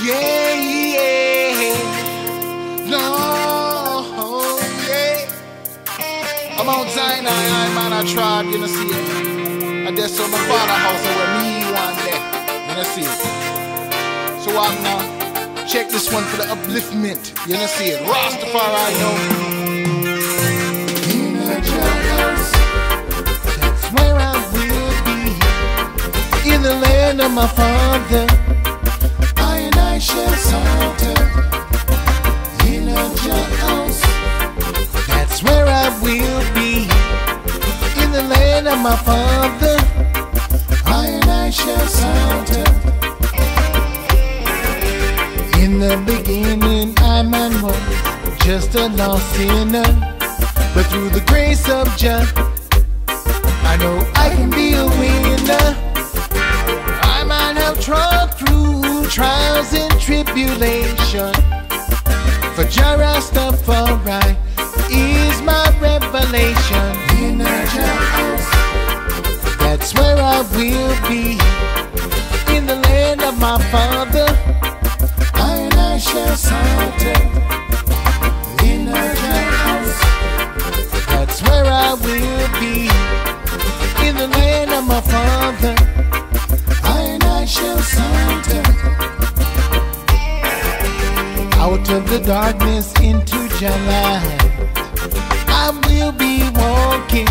Yeah, yeah. No, yeah. I'm on Zion, man, I tried, you know, see it. And that's on my father's house where me one day, you know, see it. So I'm now, check this one for the upliftment, you know, see it. Rastafari, yo. In a house, that's where I will be. In the land of my father, I shall saunter. In a house, that's where I will be. In the land of my father, I shall saunter. In the beginning, I man was just a lost sinner, but through the grace of Jah, I know I can be a winner. I might have trod through trials and tribulation, for Jah Rastafari is my revelation. In a house, that's where I will be. In the land of my father, I shall saunter. In a house, that's where I will be. In the land of my father, I shall saunter. Out of the darkness into Jah light, I will be walking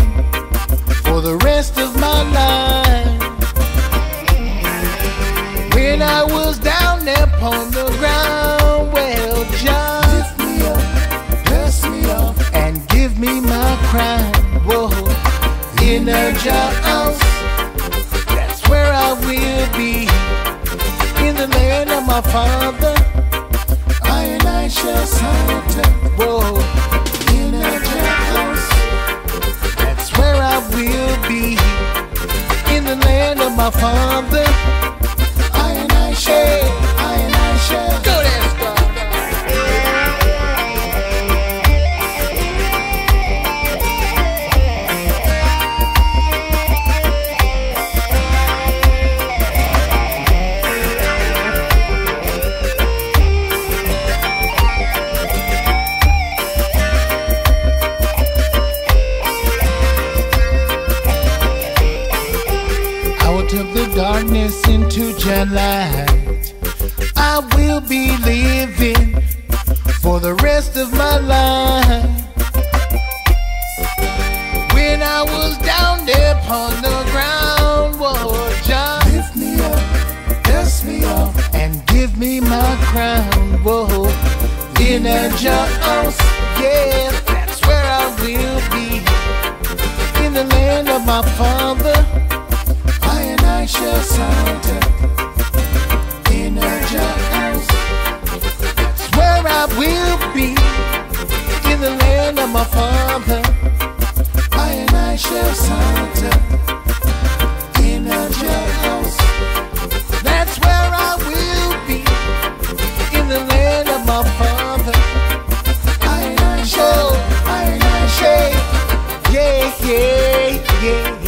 for the rest of my life. When I was down there upon the ground, well, Jah lift me up, dust me off, and give me my crown. Whoa, in a Jah house, that's where I will be. In the land of my father, I shall saunter. Whoa, in a Jah house, that's where I will be. In the land of my father, I shall go there, star. Out of the darkness into Jah light, I will be living for the rest of my life. When I was down there upon the ground, whoa, Jah lift me up, dust me off, and give me my crown. Whoa, in a Jah house, yeah, that's where I will be. In the land of my father, I shall saunter. In a Jah house, that's where I will be. In the land of my father, I shall saunter. In a Jah house, that's where I will be. In the land of my father, I shall, yeah, yeah, yeah.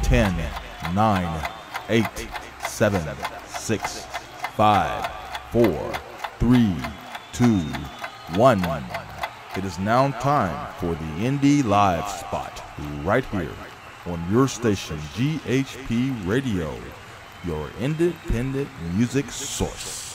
10, 9, 8, 7, 6, 5, 4, 3, 2, 1. It is now time for the Indie Live Spot right here on your station GHP Radio, your independent music source.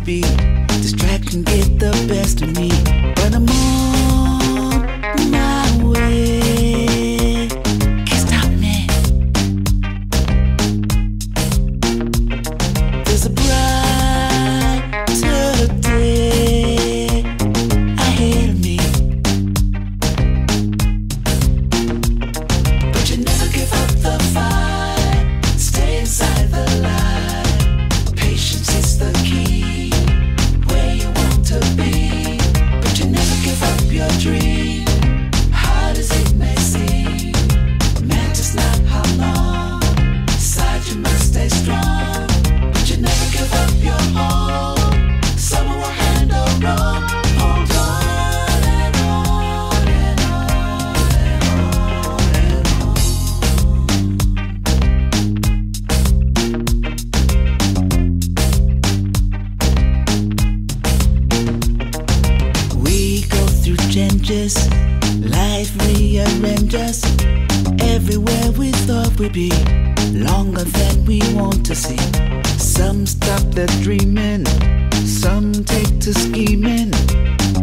be. Distraction get the best of me, but I'm on my way. Can't stop me. There's a brighter day ahead of me, but you never give up the fight. Stay inside the light. Patience is the key. Where you want to be, but you never give up your dream. Hard as it may seem, man, just not how long. Inside you must stay strong, but you never give up your hold. Someone will handle wrong. Hold on and on and on and on and on. We go through changes, life rearranges. Everywhere we thought we'd be, longer than we want to see. Some stop their dreaming, some take to scheming.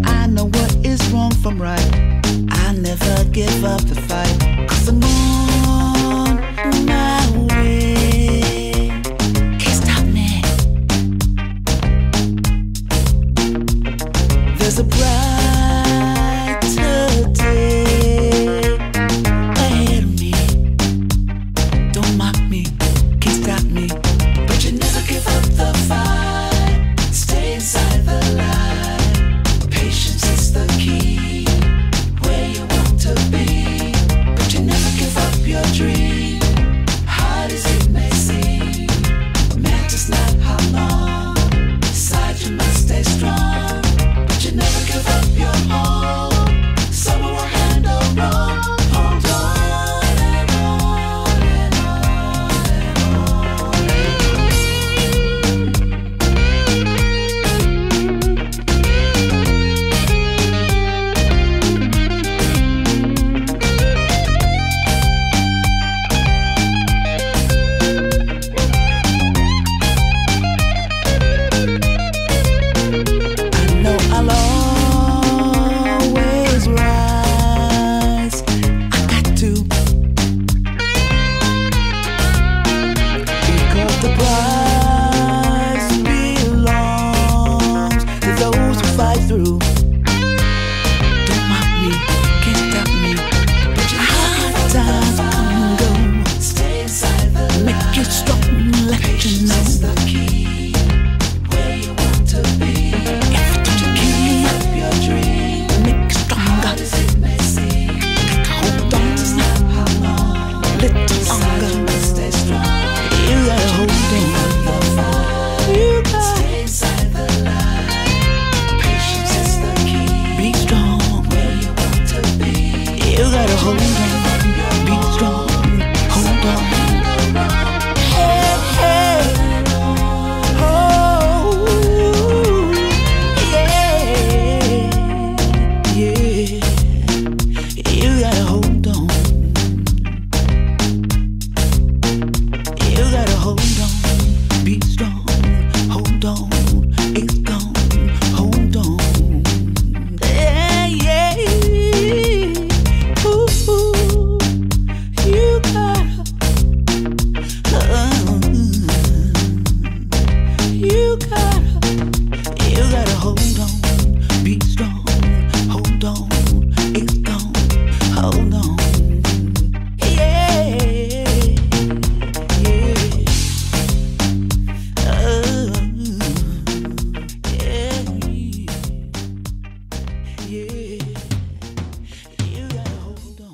I know what is wrong from right. I never give up the fight, 'cause I'm on my way. Can't stop me. There's a brighter day ahead of me. Don't mock me, can't stop me, but you never give up the fight. Stay inside the light. Patience is the key. Where you want to be, but you never give up your dream. Hard as it may seem, matters not how long. Inside you must stay strong, but you never give up your hold. Someone will handle wrong. Hold on and on and on and I know I'll always rise. I got to, because the prize belongs to those who fight through. Don't mock me, can't stop me, but your hard times come and go. Stay inside the light. Make you strong, let you know. Patience is the key. Where you want to be, if you keep up your dream, make you stronger. Hard as it may seem, hold on, just not how long. Little longer, stay strong. You gotta hold on. You gotta stay inside the light. Patience is the key. Be strong. Where you want to be, you gotta hold on. Be strong. Hold on. Hey, hey. Oh, yeah, yeah. You gotta hold on. You gotta hold on. Be strong. Hold on. It's gone. Hold on. Yeah, yeah. Ooh, you gotta. You gotta hold on. Be strong. Hold on. It's gone. Hold on. Yeah, yeah. Yeah, yeah. You gotta hold on.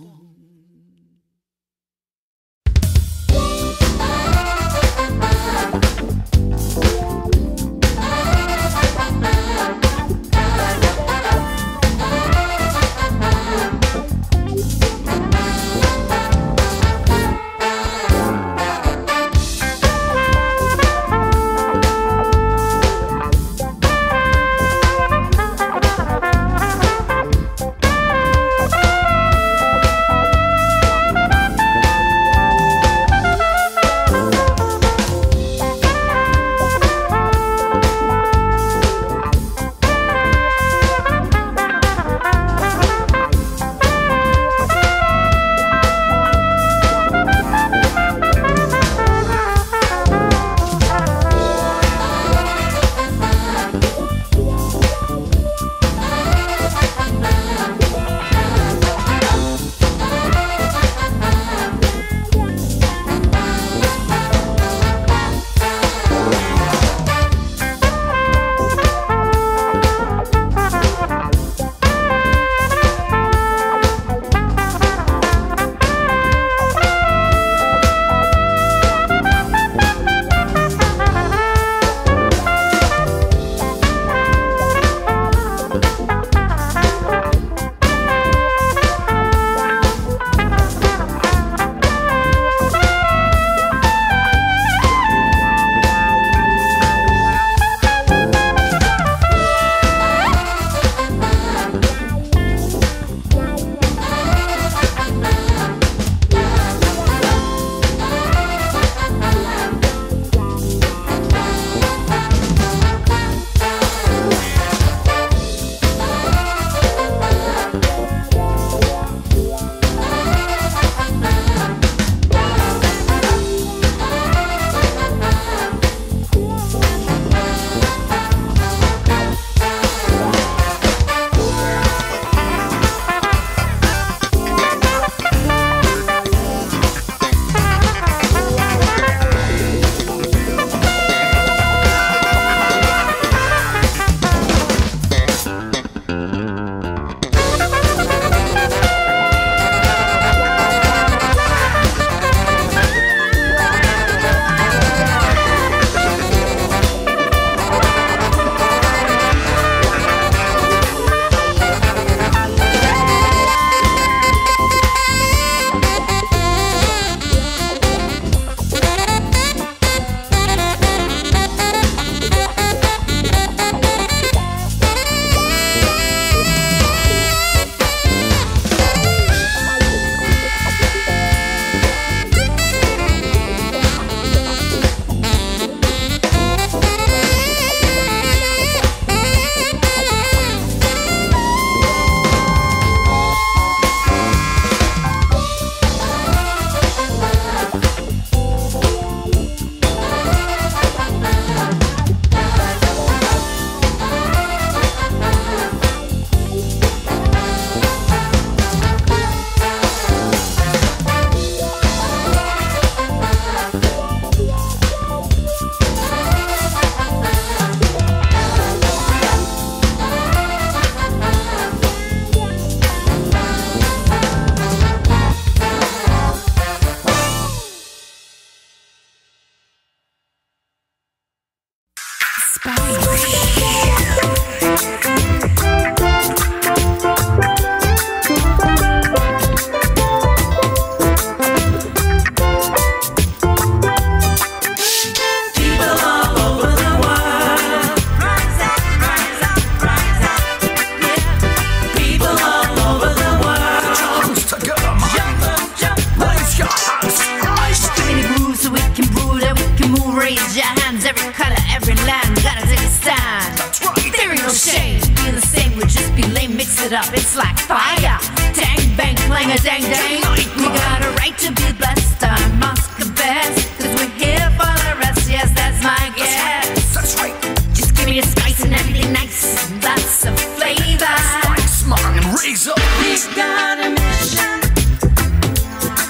it up, it's like fire. Dang, bang, clang, a dang, dang. We got a right to be blessed, I must confess, 'cause we're here for the rest, yes, that's my guess. That's right. Just give me a spice and everything nice, lots of flavor. Spice, man, and raise up. We've got a mission,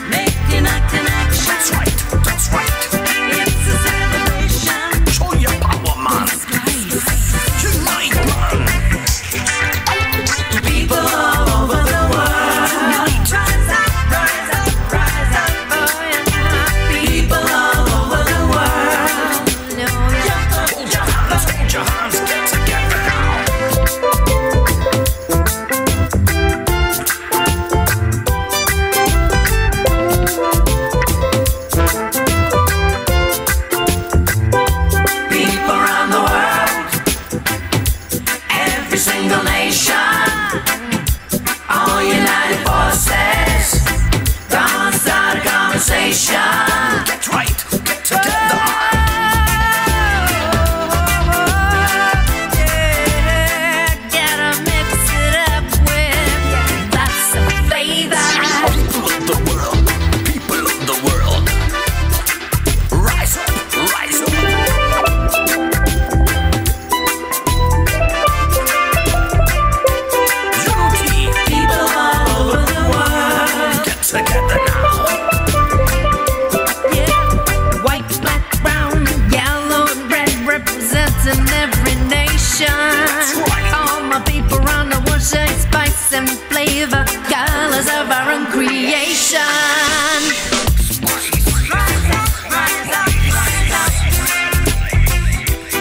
making a connection. That's right, that's right. It's a celebration. Show your power, man. Unite, man. People all over the world, Unite. rise up, rise up, rise up, oh yeah. People all over the world, Hold your hands, get together now. people around the world, every single nation, all united forces, gonna start a conversation. Get right, get together. Gotta mix it up with lots of flavor. People of the world, rise up, rise up. Unity, People all over the world, get together now. yeah. White, black, brown, yellow, and red, representing every nation. right. All my people around the world share spice and flavor, colors of our own creation.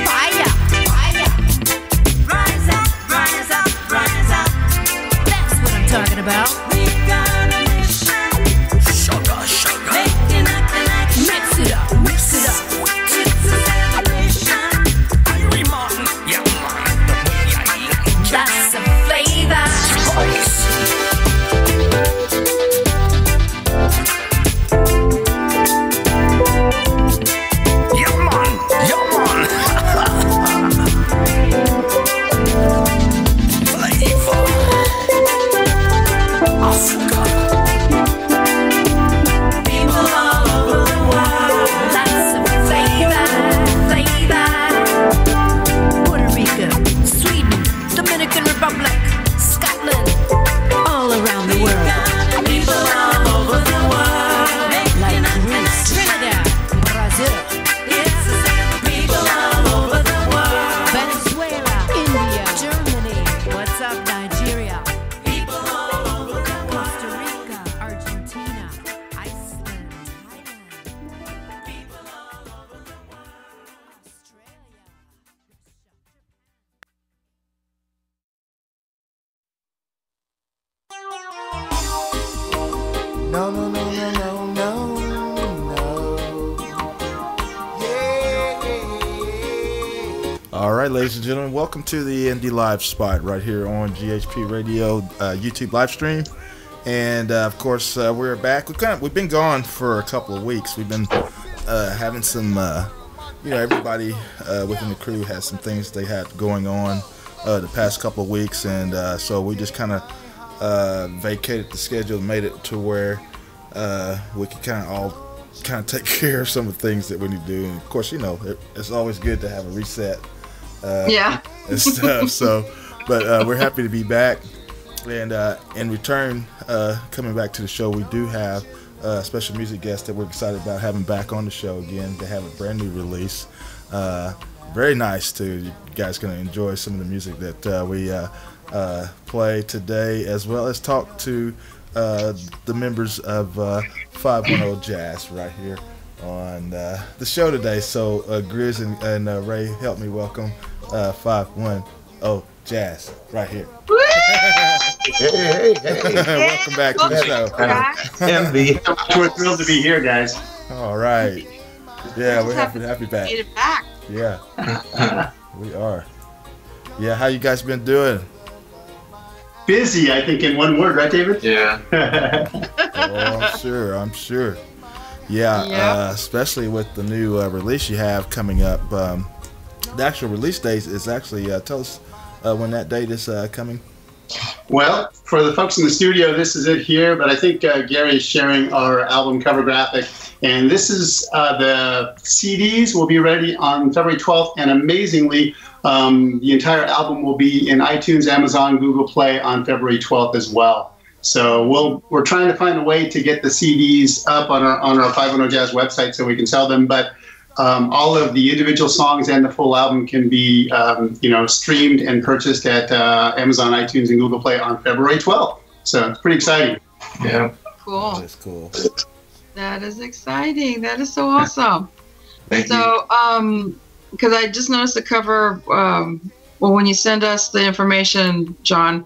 Fire, fire. Rise up, rise up, rise up. That's what I'm talking about. We've got a mission, Sugar, sugar. making a connection. Mix it up, mix it up. It's a celebration. Irie man, yeah man. Lots of flavor. Spice. Yeah man, yeah man. Flavor. Africa. People all over the world. Lots of flavor, flavor. Puerto Rico, Sweden, Dominican Republic, Scotland, all around the world. People all over the world. Like Greece, Trinidad, Brazil. People all over the world. Venezuela, India, Germany. What's up, Nigeria? People all over the world. Costa Rica, Argentina, Iceland, Thailand. People all over the world. Australia. No, no, no, no, no, no, no. Yeah, yeah. All right, ladies and gentlemen, welcome to the Indie Live spot right here on GHP Radio YouTube live stream. And of course, we're back. We've been gone for a couple of weeks. We've been having some, everybody within the crew has some things they had going on the past couple of weeks, and so we just kind of vacated the schedule and made it to where we could kind of take care of some of the things that we need to do. And of course, it's always good to have a reset and stuff. So, but we're happy to be back. And in return, coming back to the show, we do have a special music guest that we're excited about having back on the show again. They have a brand new release. Very nice too. You guys going to enjoy some of the music that we play today, as well as talk to the members of 510 Jazz right here on the show today. So Grizz and Ray, help me welcome 510 Jazz right here. Hey. Welcome back to the show. MB. We're thrilled to be here, guys. All right. Yeah, we're happy back. Made it back. Yeah, we are. Yeah, how you guys been doing? Busy, I think, in one word, right, David? Yeah. Oh, I'm sure. Yeah. Especially with the new release you have coming up. The actual release date is actually, tell us when that date is coming. Well, for the folks in the studio, this is it here, but I think Gary is sharing our album cover graphic. And this is the CDs will be ready on February 12th, and amazingly, the entire album will be in iTunes, Amazon, Google Play on February 12th as well. So we're trying to find a way to get the CDs up on our 510 Jazz website so we can sell them, but all of the individual songs and the full album can be, streamed and purchased at Amazon, iTunes, and Google Play on February 12th. So it's pretty exciting. Yeah. Cool. That's cool. That is exciting. That is so awesome. Thank you. So, because I just noticed the cover, when you send us the information, John,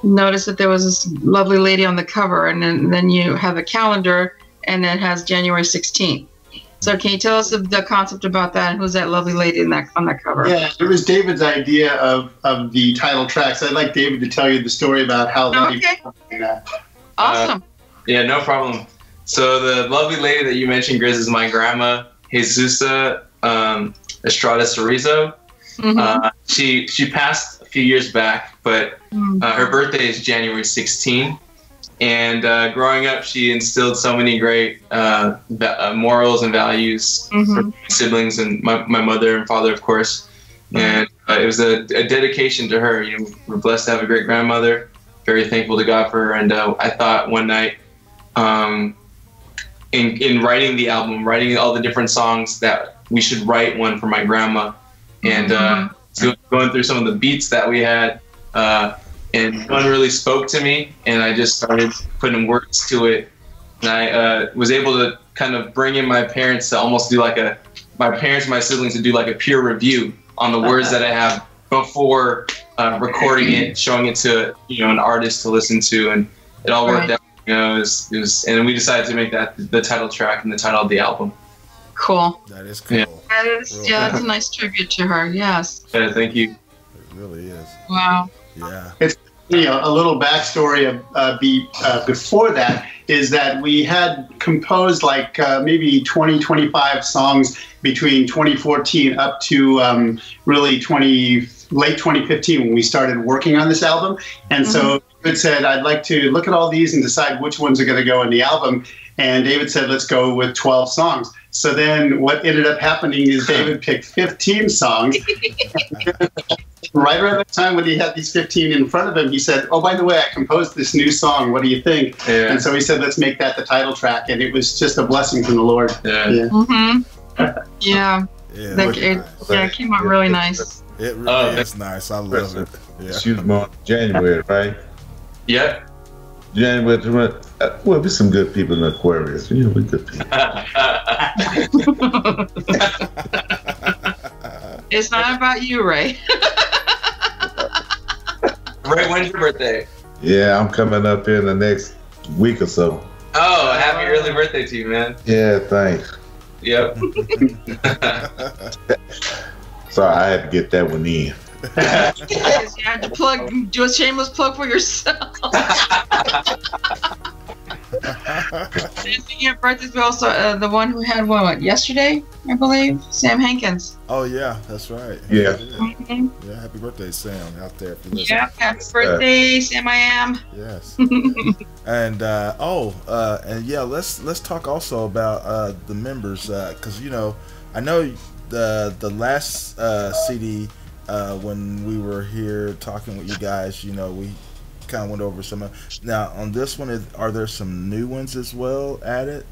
noticed that there was this lovely lady on the cover, and then you have a calendar, and it has January 16th. So can you tell us the concept about that, and who's that lovely lady on that cover? Yeah, it was David's idea of the title track. So I'd like David to tell you the story about how that. Awesome. Yeah, no problem. So the lovely lady that you mentioned, Grizz, is my grandma, Jesusa Estrada Cerrizo. Mm-hmm. She passed a few years back, but her birthday is January 16th. And growing up, she instilled so many great morals and values for my siblings and my mother and father, of course. And it was a dedication to her. You know, we're blessed to have a great grandmother. Very thankful to God for her. And I thought one night, in writing the album, writing all the different songs, that we should write one for my grandma. And going through some of the beats that we had. And one really spoke to me, and I just started putting words to it. And I was able to kind of bring in my parents to almost do like my siblings to do like a peer review on the words that I have before recording it, showing it to an artist to listen to, and it all worked out. It was, and we decided to make that the title track and the title of the album. Cool. That is cool. Yeah. That is, that's a nice tribute to her. Yes. Yeah, thank you. It really is. Wow. Yeah. It's a little backstory of before that is that we had composed like maybe 20-25 songs between 2014 up to really late 2015 when we started working on this album. And so David said, I'd like to look at all these and decide which ones are going to go in the album. And David said, let's go with 12 songs. So then what ended up happening is David picked 15 songs. Right around the time when he had these 15 in front of him, he said, oh, by the way, I composed this new song. What do you think? Yeah. And so he said, let's make that the title track. And it was just a blessing from the Lord. Yeah. Yeah. It came out really nice. It really is nice. I love it. Yeah. Excuse me, January, right? Yep. January. Well, there's some good people in Aquarius. We're good people. It's not about you, Ray. Ray, when's your birthday? Yeah, I'm coming up in the next week or so. Oh, happy early birthday to you, man. Yeah, thanks. Yep. Sorry, I had to get that one in. You had to do a shameless plug for yourself. Speaking of birthdays, we also the one who had one yesterday, I believe, Sam Hankins. Oh yeah, that's right. Yeah. Yeah, happy birthday, Sam, out there. If you listen. Yeah, happy birthday, Sam. I am. Yes. And and yeah, let's talk also about the members, because I know the last CD when we were here talking with you guys, we kind of went over some. Now on this one, are there some new ones as well added?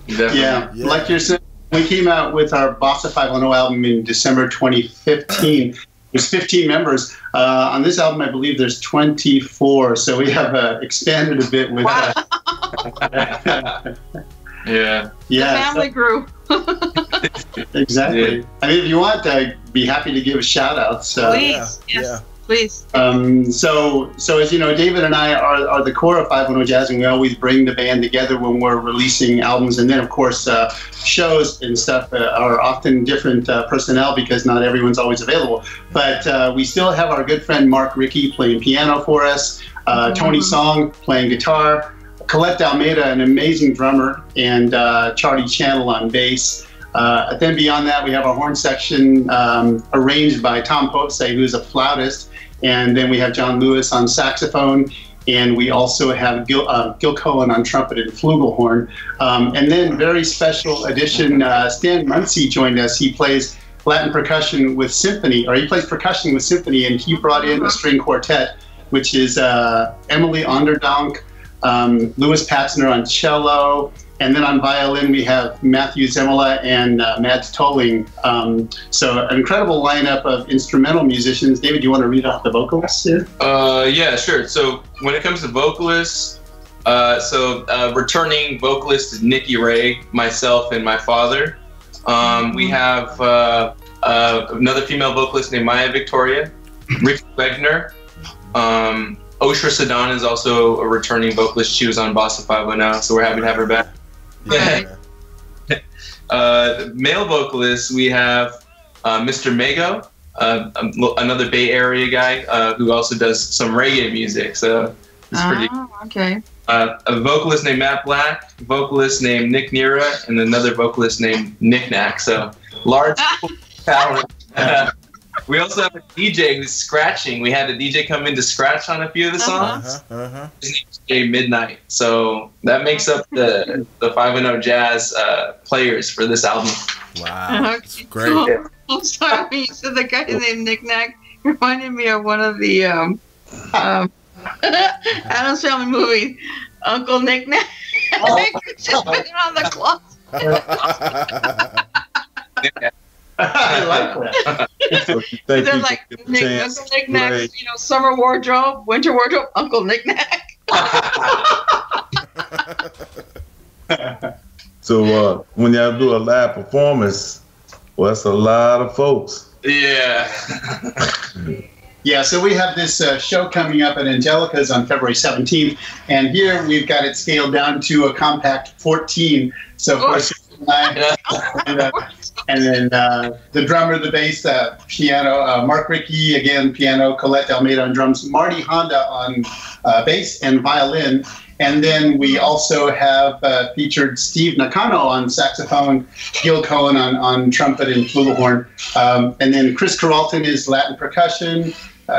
Yeah, like you're saying, we came out with our Bossa 510 album in December 2015. There's 15 members. On this album, I believe there's 24, so we have expanded a bit with Yeah. The family grew. Exactly. Yeah. I mean, if you want, I'd be happy to give shout outs. Please. Yes. Please. So as you know, David and I are the core of 510 Jazz, and we always bring the band together when we're releasing albums. And then, of course, shows and stuff are often different personnel because not everyone's always available. But we still have our good friend Mark Rickey playing piano for us, Tony Song playing guitar, Colette Almeida, an amazing drummer, and Charlie Channel on bass. Then beyond that, we have our horn section arranged by Tom Popesay, who's a flautist. and then we have John Lewis on saxophone, and we also have Gil Cohen on trumpet and flugelhorn. And then very special addition, Stan Muncy joined us. He plays Latin percussion with symphony, or he plays percussion with symphony, and he brought in a string quartet, which is Emily Onderdonk, Louis Patzner on cello, and then on violin we have Matthew Zemela and Mads Tolling. So an incredible lineup of instrumental musicians. David, do you want to read off the vocalists here? Yeah, sure. So when it comes to vocalists, returning vocalist is Nikki Ray, myself, and my father. We have another female vocalist named Maya Victoria, Rick Wegner. Oshra Sedan is also a returning vocalist. She was on Bossa 5 now, so we're happy to have her back. Okay. Male vocalists, we have Mr. Mago, another Bay Area guy who also does some reggae music. So it's pretty. Okay. A vocalist named Matt Black, a vocalist named Nick Nira, and another vocalist named Nick Knack. So large talent. We also have a DJ who's scratching. We had a DJ come in to scratch on a few of the songs. His name's Jay Midnight. So that makes up the 5-0 Jazz players for this album. Wow, that's great. So, I'm sorry, when you said the guy's name Nick Knack, reminded me of one of the Addams Family movies, Uncle Nick Knack. Just put it on the cloth. I like that. So thank They're you like for the chance Uncle Nick to Knack, play. summer wardrobe, winter wardrobe, Uncle Nick Knack. So when y'all do a live performance, well, that's a lot of folks. Yeah. Yeah, so we have this show coming up at Angelica's on February 17th, and here we've got it scaled down to a compact 14. So, of course, and then the drummer, the bass, piano, Mark Rickey, again, piano, Colette Almeida on drums, Marty Honda on bass and violin. And then we also have featured Steve Nakano on saxophone, Gil Cohen on trumpet and flugelhorn. And then Chris Carlton is Latin percussion,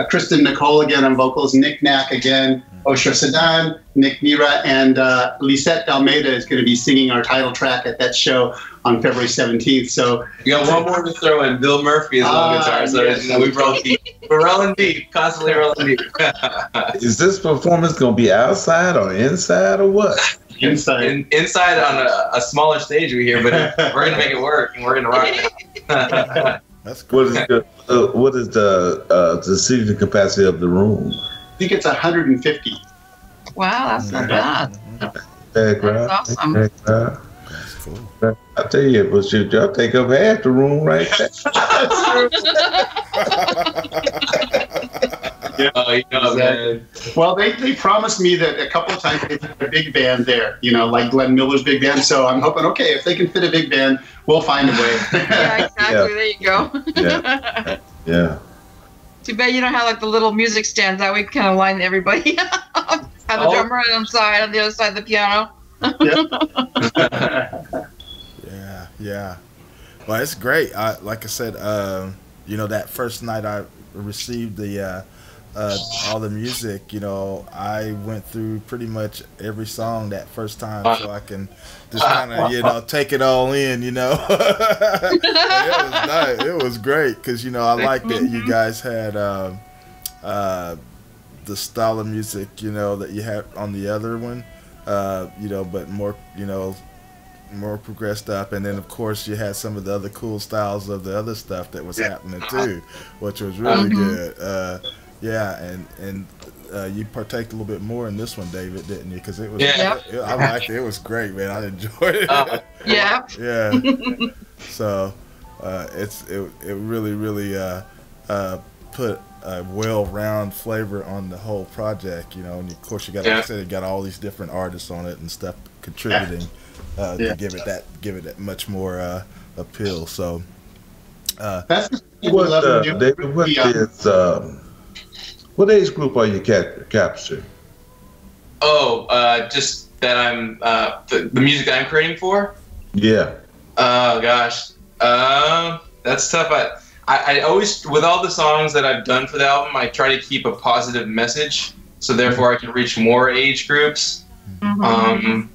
Kristen Nicole again on vocals, Nick Knack again, Oshra Sedan, Nick Nira, and Lisette Almeida is going to be singing our title track at that show on February 17th. So You got one more to throw in. Bill Murphy is on guitar. So yes. we roll deep. We're rolling deep, constantly rolling deep. Is this performance going to be outside or inside or what? inside. Inside on a smaller stage we hear, but we're going to make it work, and we're going to rock it. That's great. What is the seating capacity of the room? I think it's 150. Wow, that's not bad. That's awesome. That's cool. I tell you, but y'all take up half the room right there. Oh, you know, man. Well, they promised me that a couple of times they had a big band there, like Glenn Miller's big band. So I'm hoping, okay, if they can fit a big band, we'll find a way. Yeah, exactly. Yeah. There you go. Yeah. Too bad you don't have like the little music stands. That way we kind of line everybody up. Have the drummer on one side, on the other side the piano. Yeah. Well, it's great. Like I said, that first night I received the all the music. I went through pretty much every song that first time, so I can just kind of take it all in. It was nice. It was great because I like that you guys had the style of music that you had on the other one, but more more progressed up, and then of course you had some of the other cool styles of the other stuff that was happening too, which was really good. And you partaked a little bit more in this one, David, didn't you? Because it was, I liked it. It was great, man. I enjoyed it. Yeah. So it really put a well-round flavor on the whole project, and of course you got, like I said, it got all these different artists on it and stuff contributing to give it that much more appeal. So That's What, David, what age group are you capturing? Just that I'm the music that I'm creating for. Yeah. Oh gosh, that's tough. I always, with all the songs that I've done for the album, I try to keep a positive message, so therefore I can reach more age groups. Mm-hmm.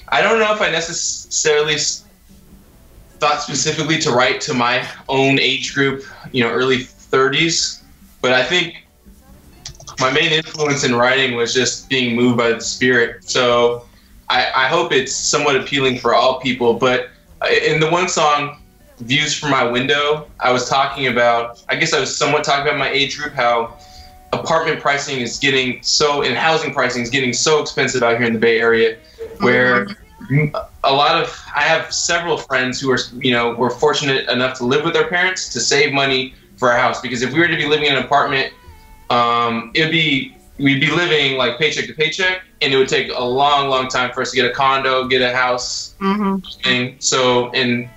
I don't know if I necessarily thought specifically to write to my own age group, early 30s, but I think my main influence in writing was just being moved by the spirit. So I hope it's somewhat appealing for all people. But in the one song, Views from My Window, I was talking about, I guess I was somewhat talking about my age group, how apartment pricing is getting and housing pricing is getting so expensive out here in the Bay Area, where I have several friends who are, were fortunate enough to live with their parents to save money for a house. Because if we were to be living in an apartment, we'd be living like paycheck to paycheck, and it would take a long, long time for us to get a condo, get a house. Mm-hmm. So in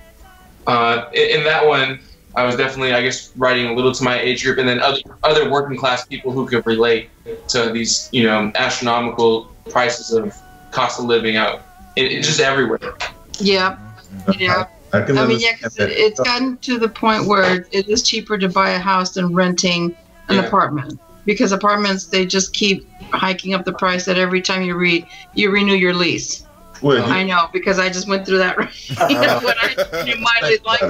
that one, I was definitely, I guess, writing a little to my age group, and then other working class people who could relate to these, astronomical prices of cost of living out. It's just everywhere. Yeah. Yeah. I mean, yeah, because it's gotten to the point where it is cheaper to buy a house than renting an apartment, because apartments, they just keep hiking up the price at every time you renew your lease. Well, I know, because I just went through that. When I knew mine is like,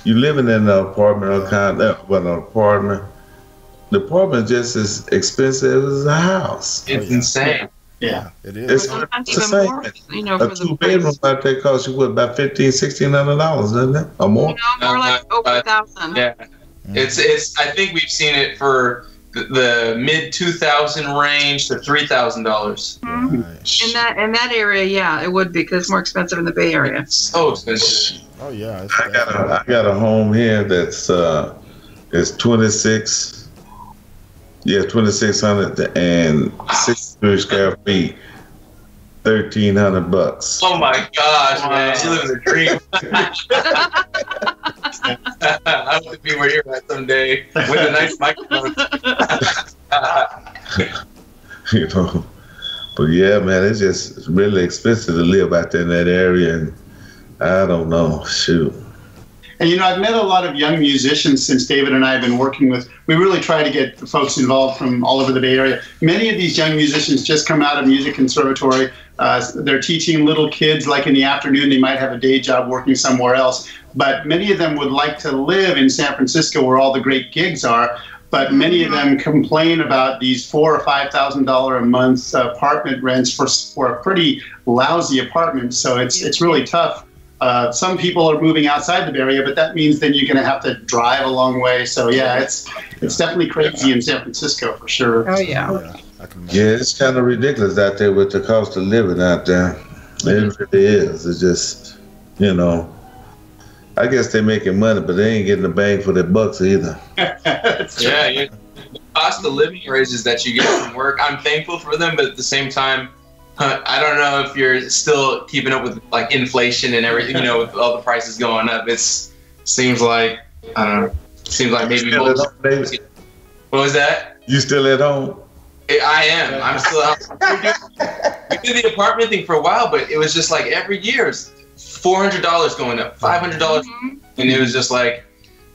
you living in an apartment or the apartment just as expensive as a house. It's insane. Yeah, it is. It's the same. More, a 2-bedroom out there costs you about $1,500–$1,600, doesn't it, or more? More like over $1,000. Yeah, it's. I think we've seen it for the mid 2000 range to $3,000. Mm-hmm. In that area, yeah, it would be, because it's more expensive in the Bay Area. It's so expensive. Oh yeah, I got a home here that's it's 2,660 square feet, $1,300. Oh my gosh, man! You live in a dream. I want to be where you're at someday with a nice microphone. But yeah, man, it's really expensive to live out there in that area, and I don't know, shoot. And I've met a lot of young musicians since David and I have been working with. We really try to get folks involved from all over the Bay Area. Many of these young musicians just come out of music conservatory. They're teaching little kids, like in the afternoon. They might have a day job working somewhere else. But many of them would like to live in San Francisco, where all the great gigs are. But many of them complain about these $4,000 or $5,000 a month apartment rents for a pretty lousy apartment. So it's really tough. Some people are moving outside the Bay Area, but that means then you're going to have to drive a long way. So yeah, it's definitely crazy in San Francisco for sure. Oh yeah. Yeah, it's kind of ridiculous out there with the cost of living out there. It really is. It's just, I guess they're making money, but they ain't getting the bang for their bucks either. Yeah, the cost of living raises that you get from work, I'm thankful for them, but at the same time, I don't know if you're still keeping up with like inflation and everything, with all the prices going up. Seems like maybe most. What was that? You still at home? I am. I'm still out. We did the apartment thing for a while, but it was just like every year it's $400 going up, $500, and it was just like,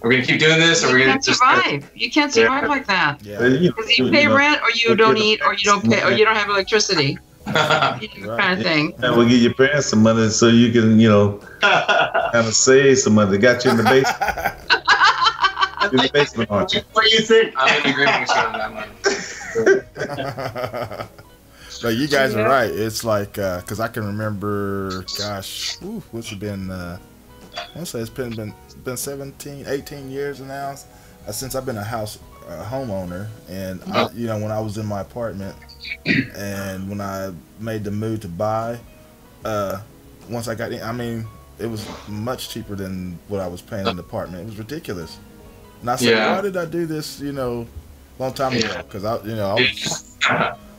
we're gonna keep doing this, or we're gonna just survive. You can't survive like that because you pay rent, or you don't eat, or you don't pay, or you don't have electricity. Kind of thing. And we'll give your parents some money so you can, kind of save some money. They got you in the basement. In the basement, aren't you? What do you think? I'm in agreement with you on that one. But you guys are right. It's like, because I can remember, gosh, what's it been? I want to say it's been 17, 18 years now since I've been a homeowner. And, when I was in my apartment and when I made the move to buy, once I got in, it was much cheaper than what I was paying in the apartment. It was ridiculous. And I said, why did I do this, long time ago? Because I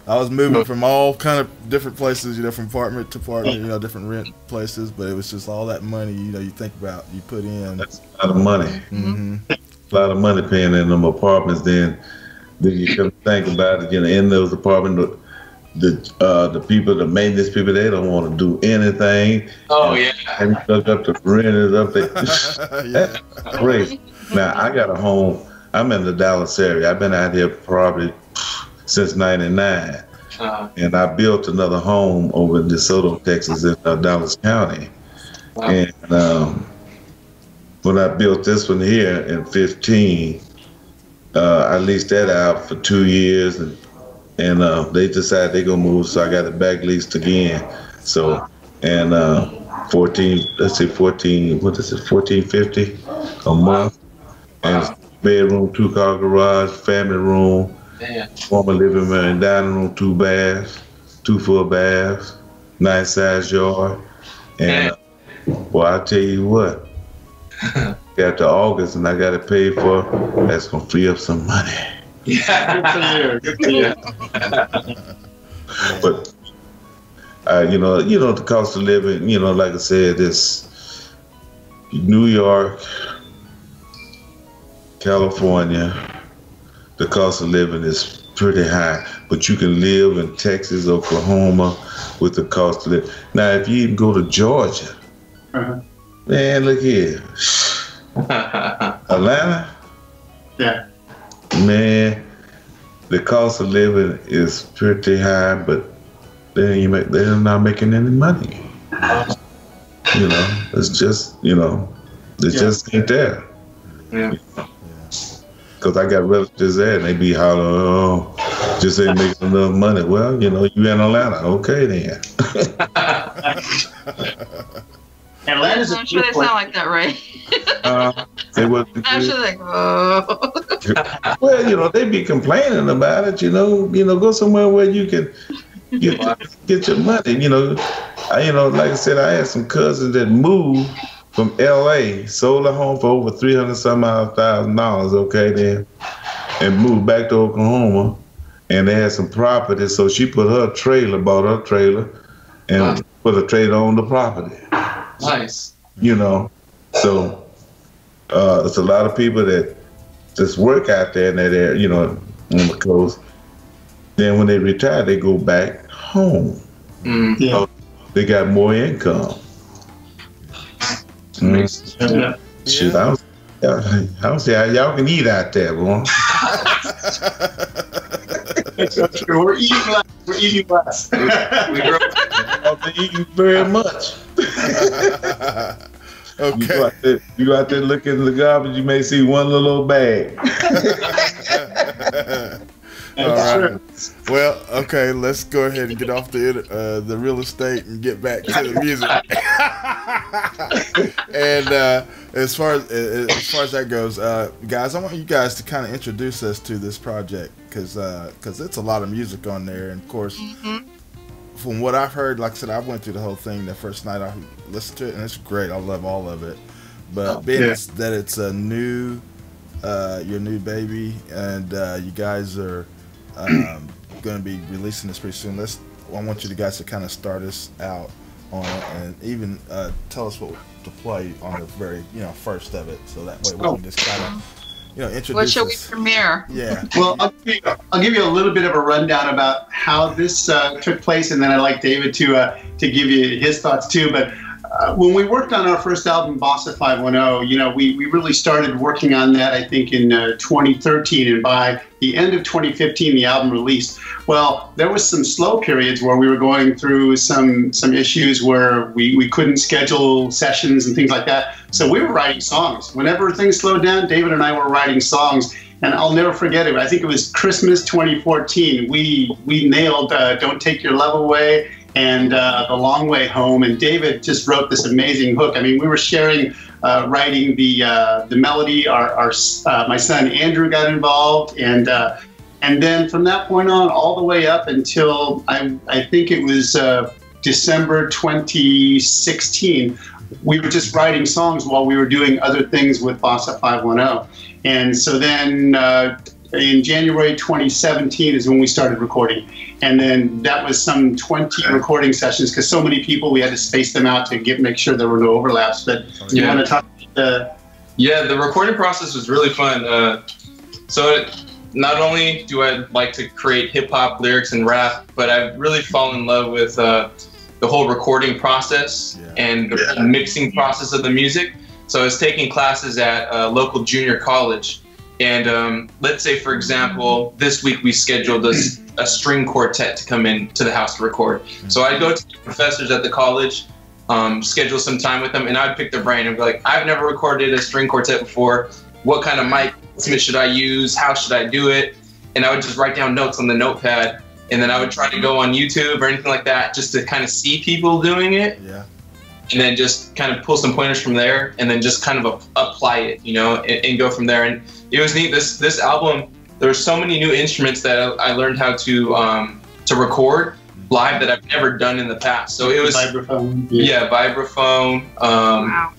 was moving from all kind of different places, from apartment to apartment, different rent places. But it was just all that money, you think about, you put in. That's a lot of money. Mm-hmm. A lot of money paying in them apartments. Then you come think about it, in those apartments, the people, the maintenance people, they don't want to do anything. Oh yeah. And look up the renters up there. That's crazy. Now I got a home. I'm in the Dallas area. I've been out here probably since '99, and I built another home over in DeSoto, Texas, in Dallas County. Wow. And when I built this one here in '15, I leased that out for 2 years, and they decided they're gonna move, so I got it back leased again. So, and 1450 a month, and bedroom, 2-car garage, family room, former living room and dining room, 2 baths, 2 full baths, nice size yard, and well, I tell you what, after August, and I got it paid for, that's gonna free up some money. Yeah, good for you. But you know, the cost of living, like I said, this New York, California, the cost of living is pretty high. But you can live in Texas, Oklahoma, with the cost of living. Now, if you even go to Georgia, man, look here, Atlanta, man, the cost of living is pretty high, but they're not making any money. It's just, it just ain't there. Yeah. Because I got relatives there, and they be hollering, just ain't making enough money. Well, you in Atlanta, okay then. Atlanta's I'm sure they sound like that, right? I'm sure they go. Well, they be complaining about it. Go somewhere where you can get your money. Like I said, I had some cousins that moved from L.A., sold a home for over $300,000. Okay, then, and moved back to Oklahoma, and they had some property. So she bought her trailer, and put a trailer on the property. Nice. So it's a lot of people that just work out there in that area, on the coast. Then when they retire, they go back home. So they got more income. Shoot, I don't see how y'all can eat out there, boy. We're eating less. We're eating very much. Okay. You go out there looking in the garbage, you may see one little old bag. All right. Well, okay, let's go ahead and get off the real estate and get back to the music. And as far as that goes, guys, I want you guys to kind of introduce us to this project because it's a lot of music on there, and of course, from what I've heard, like I said, I went through the whole thing the first night I listened to it, and it's great. I love all of it. But that it's a new, your new baby, and you guys are going to be releasing this pretty soon. I want you guys to kind of start us out on it, and even tell us what to play on the very first of it, so that way we can just kind of introduce. What shall we premiere? Yeah. Well, I'll give you a little bit of a rundown about how this took place, and then I'd like David to give you his thoughts too. But when we worked on our first album, Bossa 510, we really started working on that, I think, in 2013, and by the end of 2015, the album released. Well, there was some slow periods where we were going through some issues where we couldn't schedule sessions and things like that. So we were writing songs. Whenever things slowed down, David and I were writing songs. And I'll never forget it. I think it was Christmas 2014. We nailed Don't Take Your Love Away and The Long Way Home. And David just wrote this amazing hook. I mean, we were sharing, writing the melody. My son Andrew got involved. And then from that point on, all the way up until I think it was December 2016, we were just writing songs while we were doing other things with Bossa 510. And so then in January 2017 is when we started recording. And then that was some 20 recording sessions because so many people, we had to space them out to make sure there were no overlaps. But you want to talk about the recording process was really fun. So not only do I like to create hip hop lyrics and rap, but I've really fallen in love with the whole recording process and the mixing process of the music. So I was taking classes at a local junior college. And let's say, for example, this week we scheduled a string quartet to come in to the house to record. So I'd go to the professors at the college, schedule some time with them, and I'd pick their brain and be like, I've never recorded a string quartet before. What kind of mic should I use? How should I do it? And I would just write down notes on the notepad, and then I would try to go on YouTube or anything like that just to kind of see people doing it. Yeah. And then just kind of pull some pointers from there, and then just kind of apply it, you know, and go from there. And it was neat. This album, there's so many new instruments that I learned how to record live that I've never done in the past. So it was vibraphone. Yeah, vibraphone. Wow.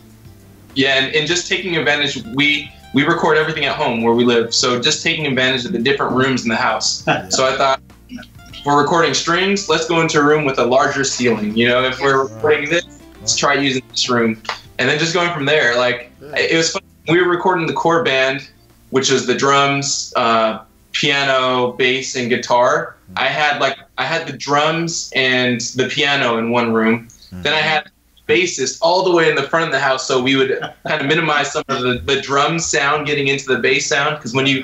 Yeah, and just taking advantage. We record everything at home where we live. So just taking advantage of the different rooms in the house. So I thought, if we're recording strings, let's go into a room with a larger ceiling. You know, if we're recording this, let's try using this room. And then just going from there. Like, it was fun. We were recording the core band, which was the drums, piano, bass, and guitar. I had the drums and the piano in one room. Then I had bassist all the way in the front of the house, so we would kind of minimize some of the drum sound getting into the bass sound, because when you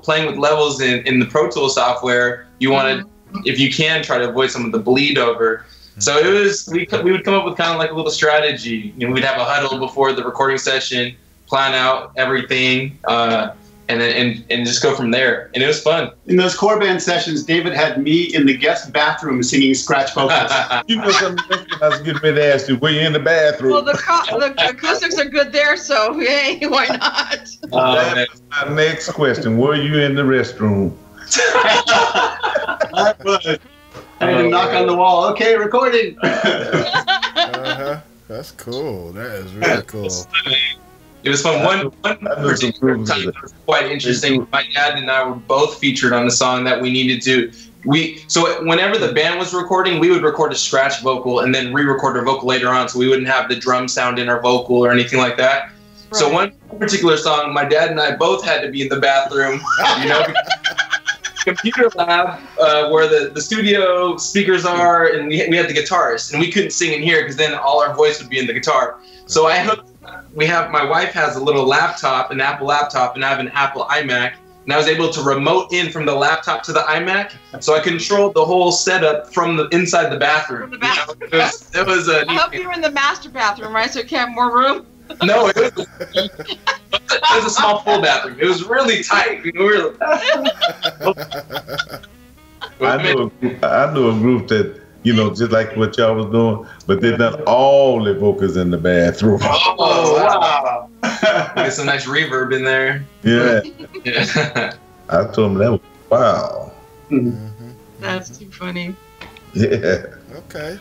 playing with levels in the Pro Tools software, you want to, if you can, try to avoid some of the bleed over. So it was we would come up with kind of like a little strategy. You know, we'd have a huddle before the recording session, plan out everything, and then just go from there. And it was fun. In those core band sessions, David had me in the guest bathroom singing scratch vocals. You know something I was getting ready to ask you, were you in the bathroom? Well, the acoustics are good there, so hey, why not? That's my next question. Were you in the restroom? I was. I had to knock on the wall. Okay, recording. That's cool. That is really cool. It was fun. One particular time that was quite interesting. My dad and I were both featured on the song that we needed to. So whenever the band was recording, we would record a scratch vocal and then re-record our vocal later on, so we wouldn't have the drum sound in our vocal or anything like that. Right. So one particular song, my dad and I both had to be in the bathroom, you know, computer lab where the studio speakers are, and we had the guitarist, and we couldn't sing in here because then all our voice would be in the guitar. So my wife has a little laptop, an Apple laptop, and I have an Apple iMac, and I was able to remote in from the laptop to the iMac, so I controlled the whole setup from the inside the bathroom. From the bathroom. You know, it was I hope you were in the master bathroom, right? So you can have more room. No, it was a small full bathroom. It was really tight. I knew a group that, you know, just like what y'all was doing, but they done all the vocals in the bathroom. Oh, wow. Get some nice reverb in there. Yeah. Yeah. I told them that was wow. That's too funny. Yeah. Okay.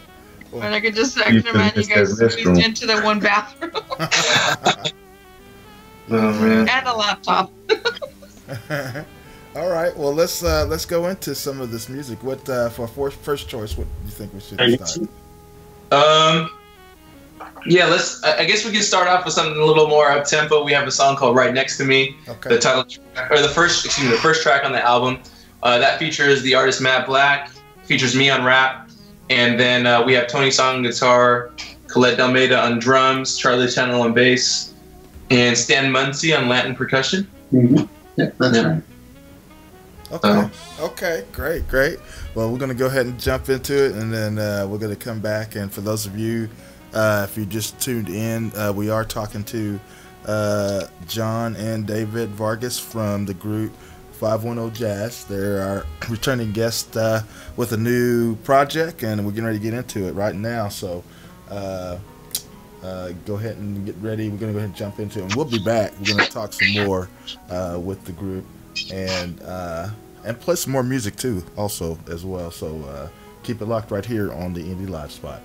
Well, and I can imagine you guys squeezed into the one bathroom. Oh, man. And a laptop. All right. Well, let's go into some of this music. What for first choice? What do you think we should start? Yeah, I guess we can start off with something a little more up tempo. We have a song called "Right Next to Me." Okay. The title track, or the first track on the album. That features the artist Matt Black. Features me on rap. And then we have Tony Song on guitar, Colette Dalmeda on drums, Charlie Channel on bass, and Stan Muncie on Latin percussion. Mm-hmm. Yeah, that's right. Okay. Okay. Great. Well, we're going to go ahead and jump into it, and then we're going to come back. And for those of you, if you just tuned in, we are talking to John and David Vargas from the group 510 Jazz. They're our returning guest with a new project, and we're getting ready to get into it right now. So go ahead and get ready. We're going to go ahead and jump into it, and we'll be back. We're going to talk some more with the group and play some more music too, also as well. So keep it locked right here on the Indie Live Spot.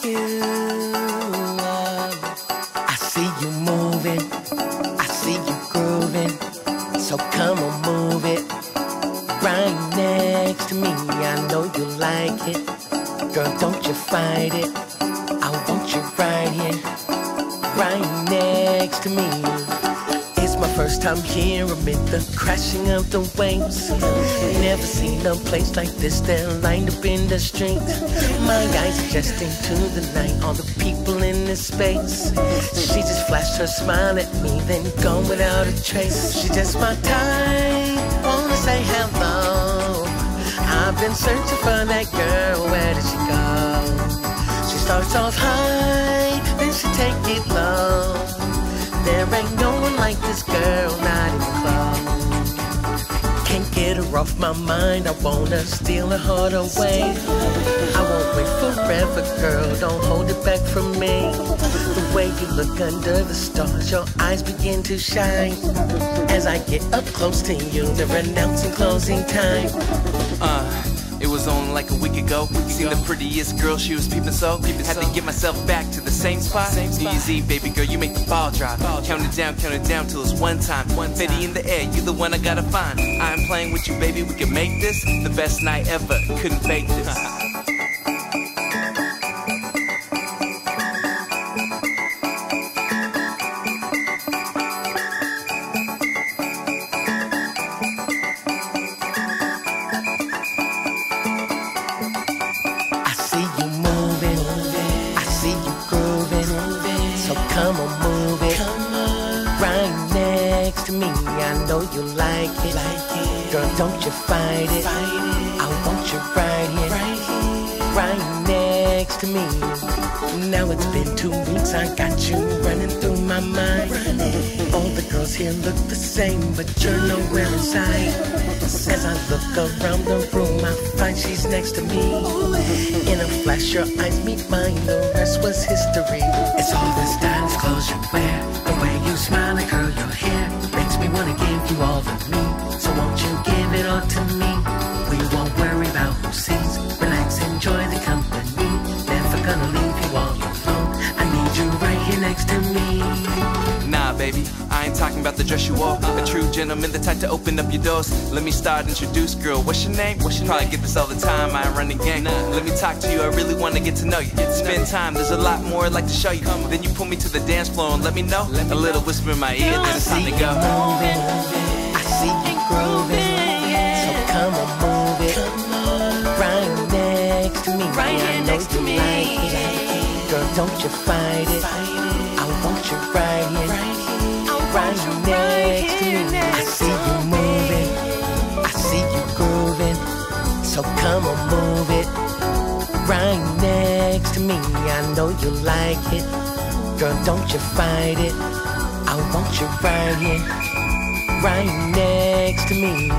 you. I see you moving, I see you grooving, so come on, move it. Right next to me, I know you like it. Girl, don't you fight it, I want you right here, right next to me. It's my first time here amid the crashing of the waves. Never seen a place like this, they're lined up in the street. My eyes adjusting to the night, all the people in this space. She just flashed her smile at me, then gone without a trace. She just my type, wanna say hello. I've been searching for that girl, where did she go? She starts off high, then she take it low. There ain't no one like this girl, not even close. Can't get her off my mind, I wanna steal her heart away. I won't wait forever, girl, don't hold it back from me. The way you look under the stars, your eyes begin to shine. As I get up close to you, they're announcing closing time. It was on like a week ago. Seen the prettiest girl, she was peeping so. Had to get myself back to the same spot. New Year's Eve, baby girl, you make the ball drop. Count it down till it's one time. 150 in the air, you the one I gotta find. I'm playing with you, baby, we can make this the best night ever. Couldn't fake this. You like it, girl, don't you fight it. I want you right here, right next to me. Now it's been 2 weeks, I got you running through my mind. All the girls here look the same, but you're nowhere in sight. As I look around the room, I find she's next to me. In a flash, your eyes meet mine, the rest was history. It's all the stylish clothes you wear, the way you smile and curl your hair, makes me wanna give you all of me. So won't you give it all to me? We won't worry about who sees. Relax, enjoy the company. Never gonna leave you all alone. I need you right here next to me. Nah, baby, I ain't talking about the dress you wore. A true gentleman, the type to open up your doors. Let me start, introduce, girl, what's your name? Probably get this all the time, I ain't running gang. Let me talk to you, I really wanna get to know you. Spend time, there's a lot more I'd like to show you. Then you pull me to the dance floor and let me know. A little whisper in my ear, then it's time to go. I see you grooving, so come on, move it. Right next to me, right here next to me. Like it. Girl, don't you fight it. I want you right here, right next to me. I see you moving, I see you grooving, so come on, move it. Right next to me, I know you like it. Girl, don't you fight it. I want you right here, right next to me.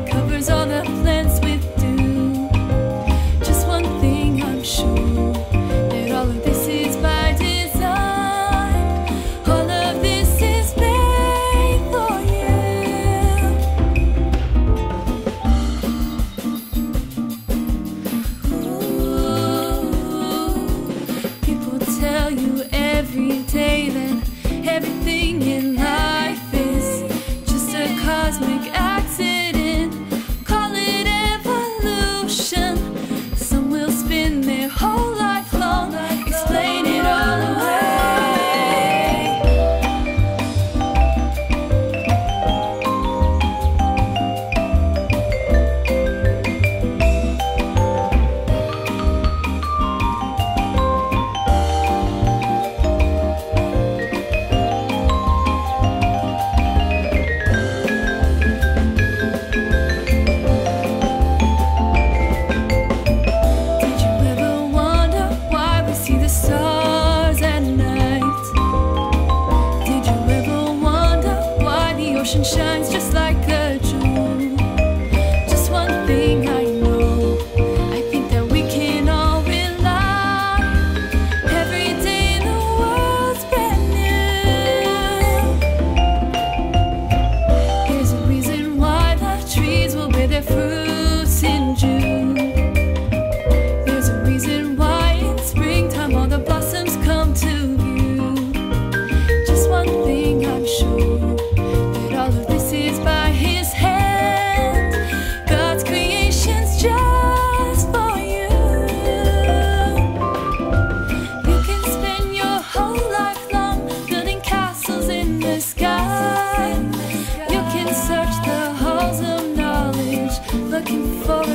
Covers all the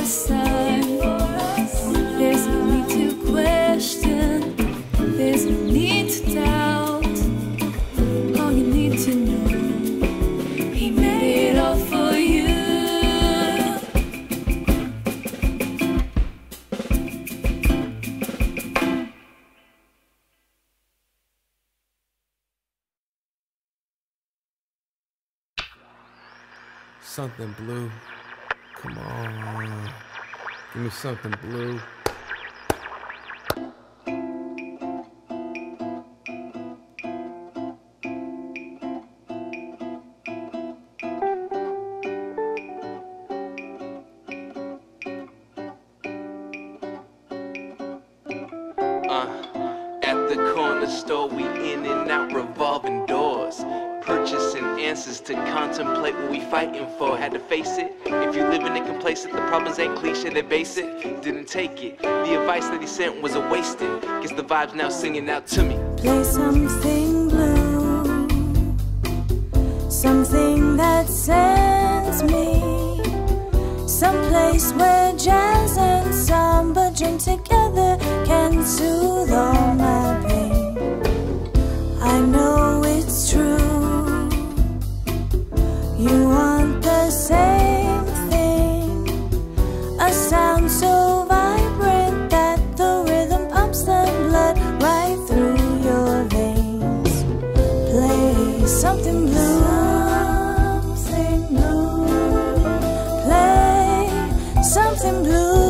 side. There's no need to question, there's no need to doubt. All you need to know, he made it all for you. Something blue. Come on. Give me something blue. At the corner store, we in and out revolving doors. Purchasing answers to contemplate what we fighting for. Had to face it. If you living it complacent, the problems ain't cliche, they're basic. Didn't take it. The advice that he sent was a wasted. Guess the vibe's now singing out to me. Play something blue, something that sends me someplace where jazz and samba drink together can soothe all my pain. I know it's true. You want the same thing, a sound so vibrant that the rhythm pumps the blood right through your veins. Play something blue, play something blue.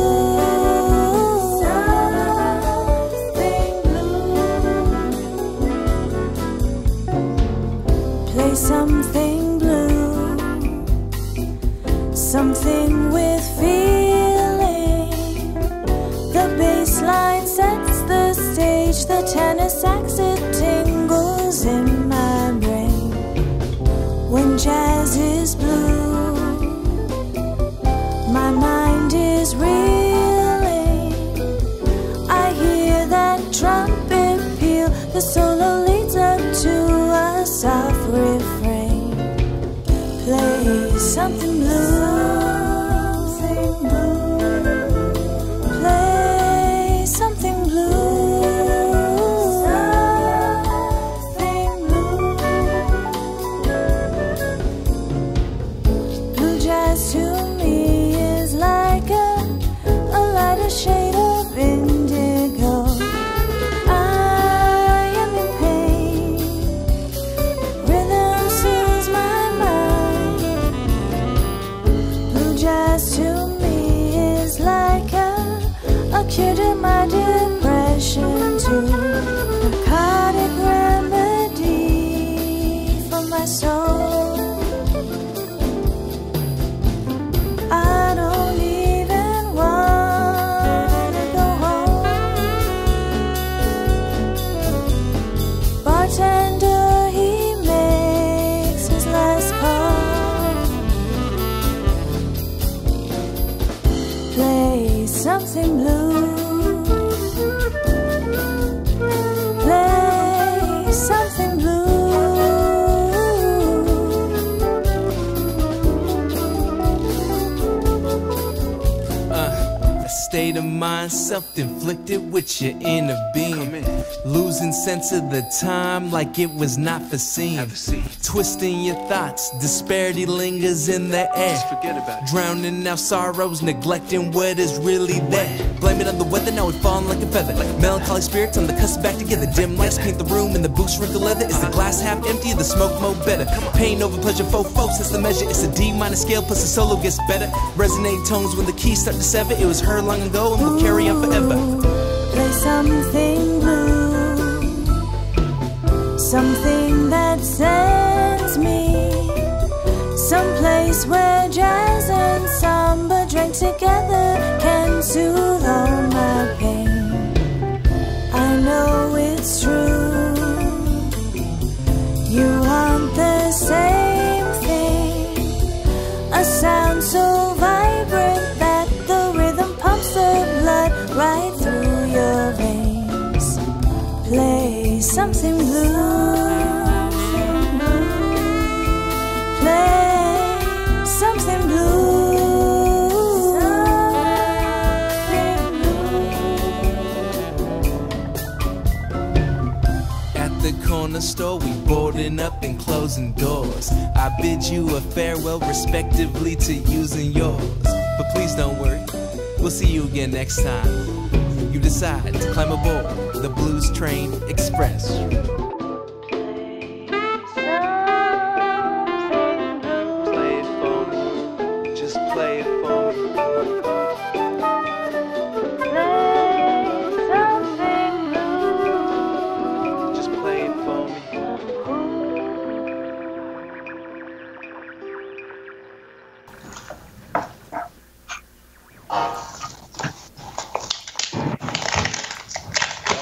Play something blue, something with feeling. The bass line sets the stage, the tenor sax, it tingles in my brain. When jazz is blue, my mind is reeling. I hear that trumpet peal, the solo leads up to a soft refrain. Play something blue, play something blue, blue jazz to me is like a lighter shade of indigo. I am in pain, rhythm soothes my mind. Blue jazz to me is like a cure to my depression, too. Narcotic remedy for my soul. I don't even wanna go home. Bartender, he makes his last call. Play something blue, play something blue. A state of mind self-inflicted with your inner being. Losing sense of the time like it was not foreseen. Twisting your thoughts, disparity lingers in the air. Drowning out sorrows, neglecting what is really there. Blame it on the weather, now it's falling like a feather. Melancholy spirits on the cusp back together. Dim lights paint the room and the boots wrinkle leather. Is the glass half empty or the smoke more better? Pain over pleasure, faux that's the measure. It's a D minor scale plus the solo gets better. Resonate tones when the keys start to sever. It was her long ago and will carry on forever. Play something blue, something that sends me someplace where jazz and samba drink together can soothe all my pain. I know it's true. You want the same thing, a sound so vibrant that the rhythm pumps the blood right through your veins. Play something blue, play something blue. the store, we boarding up and closing doors. I bid you a farewell respectively to using yours. But please don't worry, we'll see you again next time. You decide to climb aboard the Blues Train Express.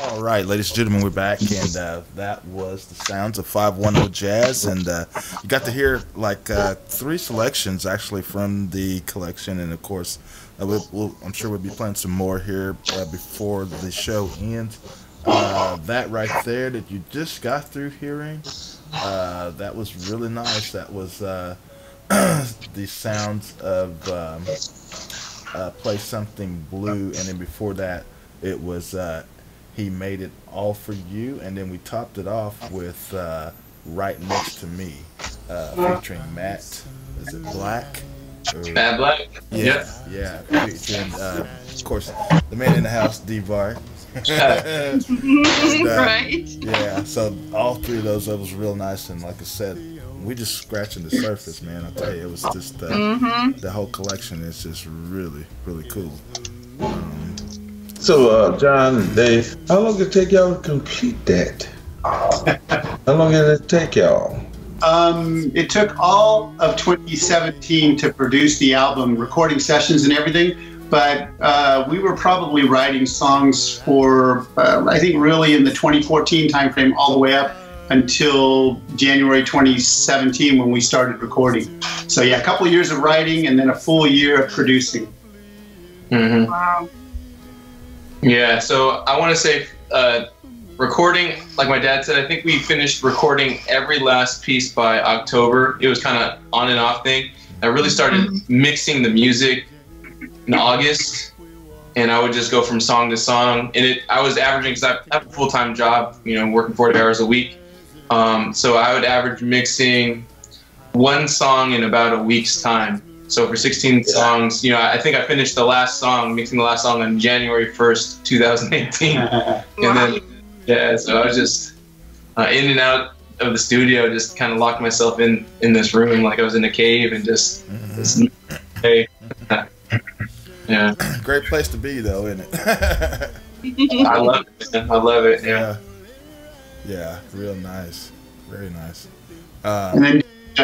All right, ladies and gentlemen, we're back, and that was the sounds of 510 Jazz, and you got to hear like 3 selections actually from the collection, and of course, I'm sure we'll be playing some more here before the show ends. That right there that you just got through hearing, that was really nice. That was the sounds of Play Something Blue, and then before that, it was He Made It All For You, and then we topped it off with Right Next To Me, featuring Matt, is it Black? Matt Black? Yeah, yeah. Featuring, of course, the man in the house, D-Bar. Right. Yeah, so all 3 of those, that was real nice, and like I said, we just scratching the surface, man. I tell you, it was just the whole collection is just really, really cool. So, John and Dave, how long did it take y'all to complete that? How long did it take y'all? It took all of 2017 to produce the album, recording sessions and everything, but we were probably writing songs for, I think really in the 2014 timeframe all the way up until January 2017 when we started recording. So yeah, a couple of years of writing and then a full year of producing. Mm-hmm. Wow. Yeah, so I want to say recording, like my dad said, I think we finished recording every last piece by October. It was kind of on and off thing. I really started mixing the music in August, and I would just go from song to song. And I was averaging, because I have a full-time job, you know, working 40 hours a week. So I would average mixing 1 song in about a week's time. So for 16 songs, you know, I think I finished mixing the last song on January 1st, 2018. And then, yeah, so I was just in and out of the studio, just kind of locked myself in this room like I was in a cave and just, hey. Yeah. Great place to be, though, isn't it? I love it, man. I love it, yeah. Yeah, real nice. Very nice. And then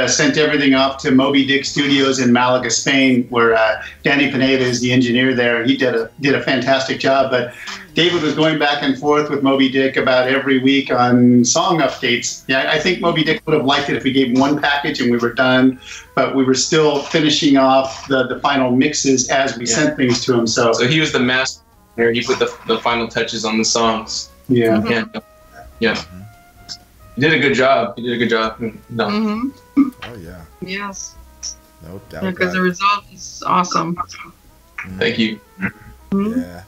sent everything off to Moby Dick Studios in Malaga, Spain, where Danny Pineda is the engineer there, and he did a fantastic job. But David was going back and forth with Moby Dick about every week on song updates. Yeah, I think Moby Dick would have liked it if we gave him 1 package and we were done, but we were still finishing off the final mixes as we sent things to him. So he was the master. He put the final touches on the songs. Yeah. Yeah. He did a good job. No. Oh, yeah. Yes. No doubt. Because the result is awesome. Thank you. Yeah.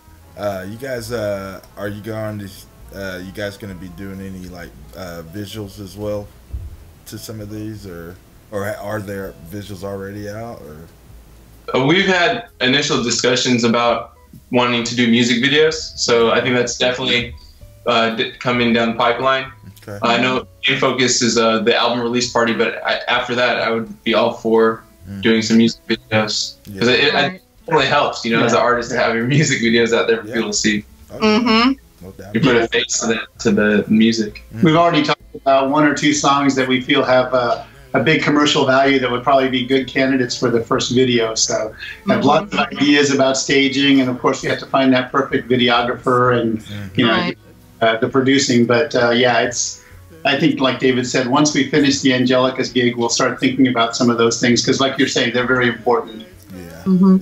You guys, are you going to? You guys going to be doing any like visuals as well to some of these, or are there visuals already out? Or we've had initial discussions about wanting to do music videos, so I think that's definitely coming down the pipeline. Okay. I know main focus is the album release party, but after that, I would be all for doing some music videos because it really helps, you know, as an artist to have your music videos out there for people to see. No doubt. You put a face to the music. We've already talked about 1 or 2 songs that we feel have a big commercial value that would probably be good candidates for the first video. So I have lots of ideas about staging, and of course we have to find that perfect videographer and you know the producing. But I think like David said, once we finish the Angelica's gig, we'll start thinking about some of those things because, like you're saying, they're very important. Yeah.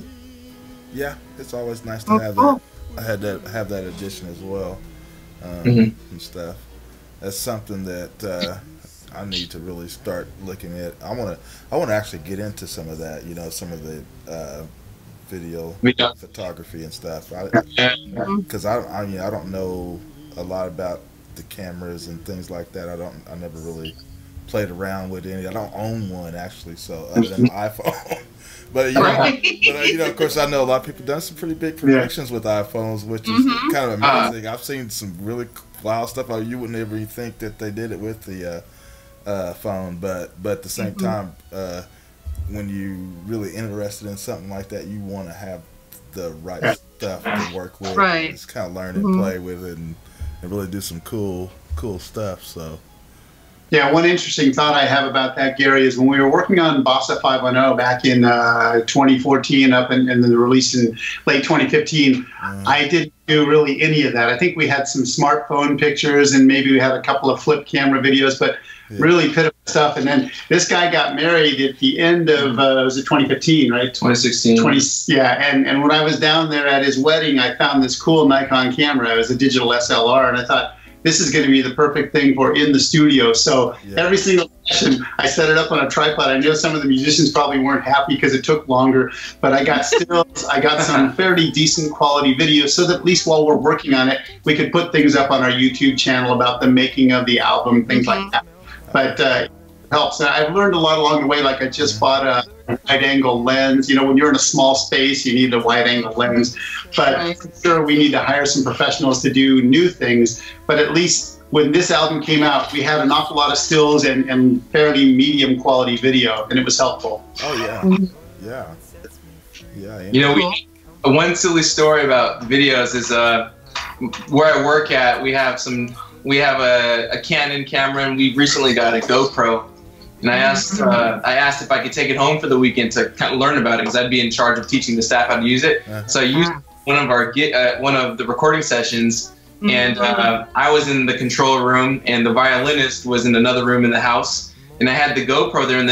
Yeah, it's always nice to have that. I had to have that addition as well, and stuff. That's something that I need to really start looking at. I want to actually get into some of that. You know, some of the video photography and stuff. Because I don't know a lot about the cameras and things like that. I never really played around with any. I don't own one actually, so other than my iPhone. But you know, of course, I know a lot of people done some pretty big productions with iPhones, which is kind of amazing. I've seen some really wild stuff. You wouldn't ever even think that they did it with the phone, but at the same time, when you really interested in something like that, you want to have the right stuff to work with. Right. Just kind of learn and play with it, and really do some cool stuff. So. Yeah, one interesting thought I have about that, Gary, is when we were working on Bossa 510 back in 2014 and then the release in late 2015, I didn't do really any of that. I think we had some smartphone pictures and maybe we had a couple of flip camera videos, but really pitiful stuff. And then this guy got married at the end of, was it 2015, right? 2016. And when I was down there at his wedding, I found this cool Nikon camera. It was a digital SLR, and I thought, this is going to be the perfect thing for in the studio. So every single session, I set it up on a tripod. I know some of the musicians probably weren't happy because it took longer, but I got stills. I got some fairly decent quality videos so that at least while we're working on it, we could put things up on our YouTube channel about the making of the album, things like that. But it helps. And I've learned a lot along the way. Like I just bought a wide-angle lens. You know, when you're in a small space, you need a wide-angle lens. But for sure, we need to hire some professionals to do new things. But at least when this album came out, we had an awful lot of stills and fairly medium quality video, and it was helpful. Oh, yeah. Yeah. You know, one silly story about videos is where I work at, we have a Canon camera, and we recently got a GoPro. And I asked if I could take it home for the weekend to kind of learn about it, because I'd be in charge of teaching the staff how to use it. So I used one of the recording sessions, and I was in the control room, and the violinist was in another room in the house. And I had the GoPro there, and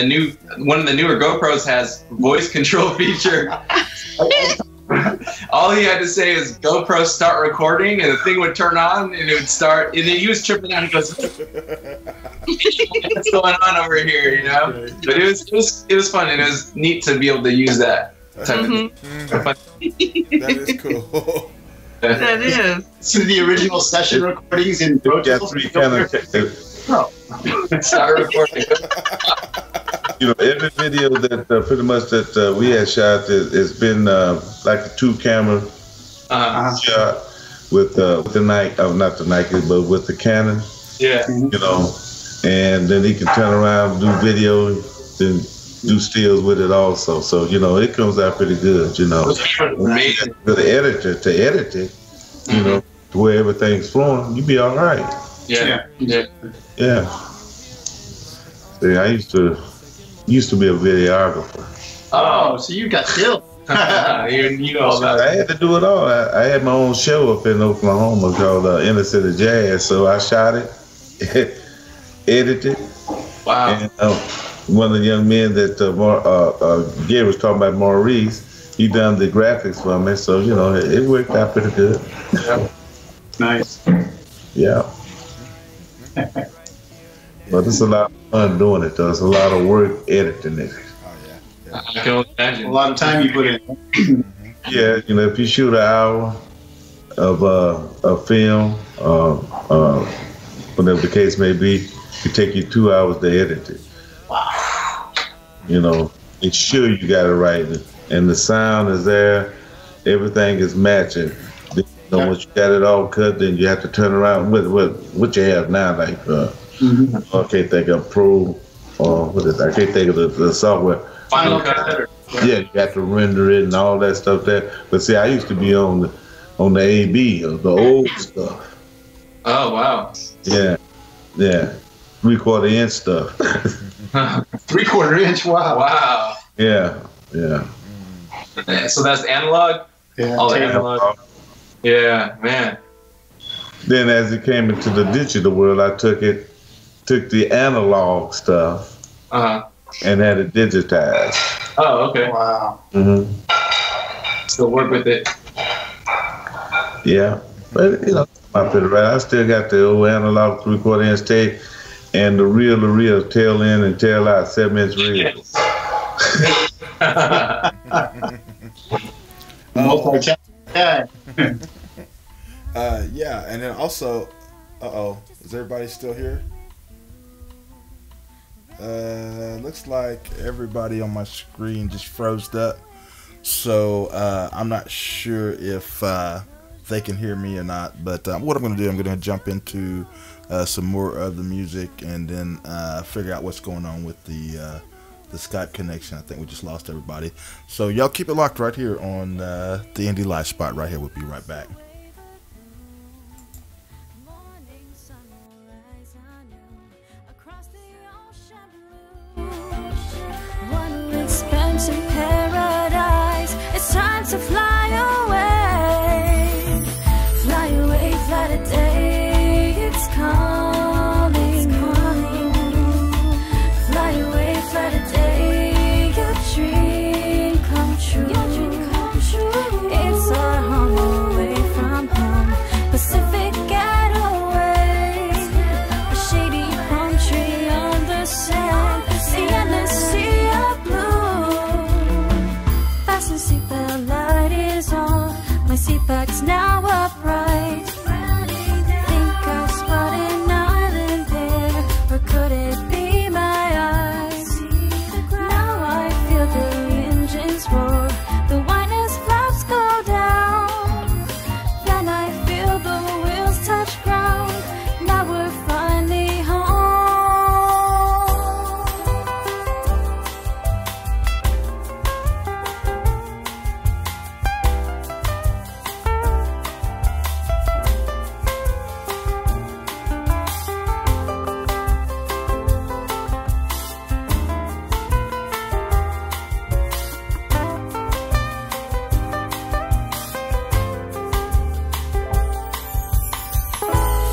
one of the newer GoPros has voice control feature. All he had to say is GoPro start recording, and the thing would turn on, and it would start. And he was tripping out. He goes, "What's going on over here?" You know. But it was fun, and it was neat to be able to use that type of thing. That is cool. That is. So the original session recordings in Pro Tools. Start recording. You know, every video that pretty much that we had shot, it's been like a 2-camera shot with the Nike, not the Nike, but with the Canon. Yeah. You know, and then he can turn around, do video, then do stills with it also. So, you know, it comes out pretty good, you know. Amazing. For the editor to edit it, you know, to where everything's flowing, you be all right. Yeah. See, I used to be a videographer. Oh, so you got skills. you know all about I had to do it all. I had my own show up in Oklahoma called Inner City Jazz, so I shot it, edited. Wow. And one of the young men that Gary was talking about, Maurice, he done the graphics for me, so, you know, it worked out pretty good. Yeah. Nice. Yeah. But it's a lot of fun doing it, though. It's a lot of work editing it. I can only imagine. A lot of time you put in. Yeah, you know, if you shoot an hour of a film, whatever the case may be, it take you 2 hours to edit it. Wow. You know, make sure you got it right, and the sound is there, everything is matching. You know, once you got it all cut, then you have to turn around with what you have now, like I can't think of Pro, what is that? I can't think of the software. Final Cut. Yeah, you have to render it and all that stuff there. But see, I used to be on the AB, the old stuff. Oh wow. Yeah. 3/4 inch stuff. 3/4 inch. Wow. Yeah. So that's analog. Yeah. All analog. Yeah, man. Then as it came into the digital world, I took the analog stuff and had it digitized. Oh, okay. Wow. Still work with it. Yeah, but you know, I put it right. I still got the old analog 3/4 inch tape and the real tail in and tail out 7-inch reels. Yeah, and then also, Is everybody still here? Looks like everybody on my screen just froze up. So I'm not sure if they can hear me or not. But what I'm going to do, I'm going to jump into some more of the music and then figure out what's going on with the Skype connection. I think we just lost everybody. So y'all keep it locked right here on the Indie Live spot right here. We'll be right back. One with Spencer paradise. It's time to fly away. Fly away, fly today. It's calling. Fly away, fly today. Your dream come true. It's our home away from home. Pacific getaway. A shady palm tree on the sand. The endless sea of blue. Fasten seatbelt, light is on. My seat back's now upright. Think I've spotted an island there, or could it be my eyes? Now I feel the engines roar, the wine as flaps go down. Then I feel the wheels touch ground. Now we're finally home.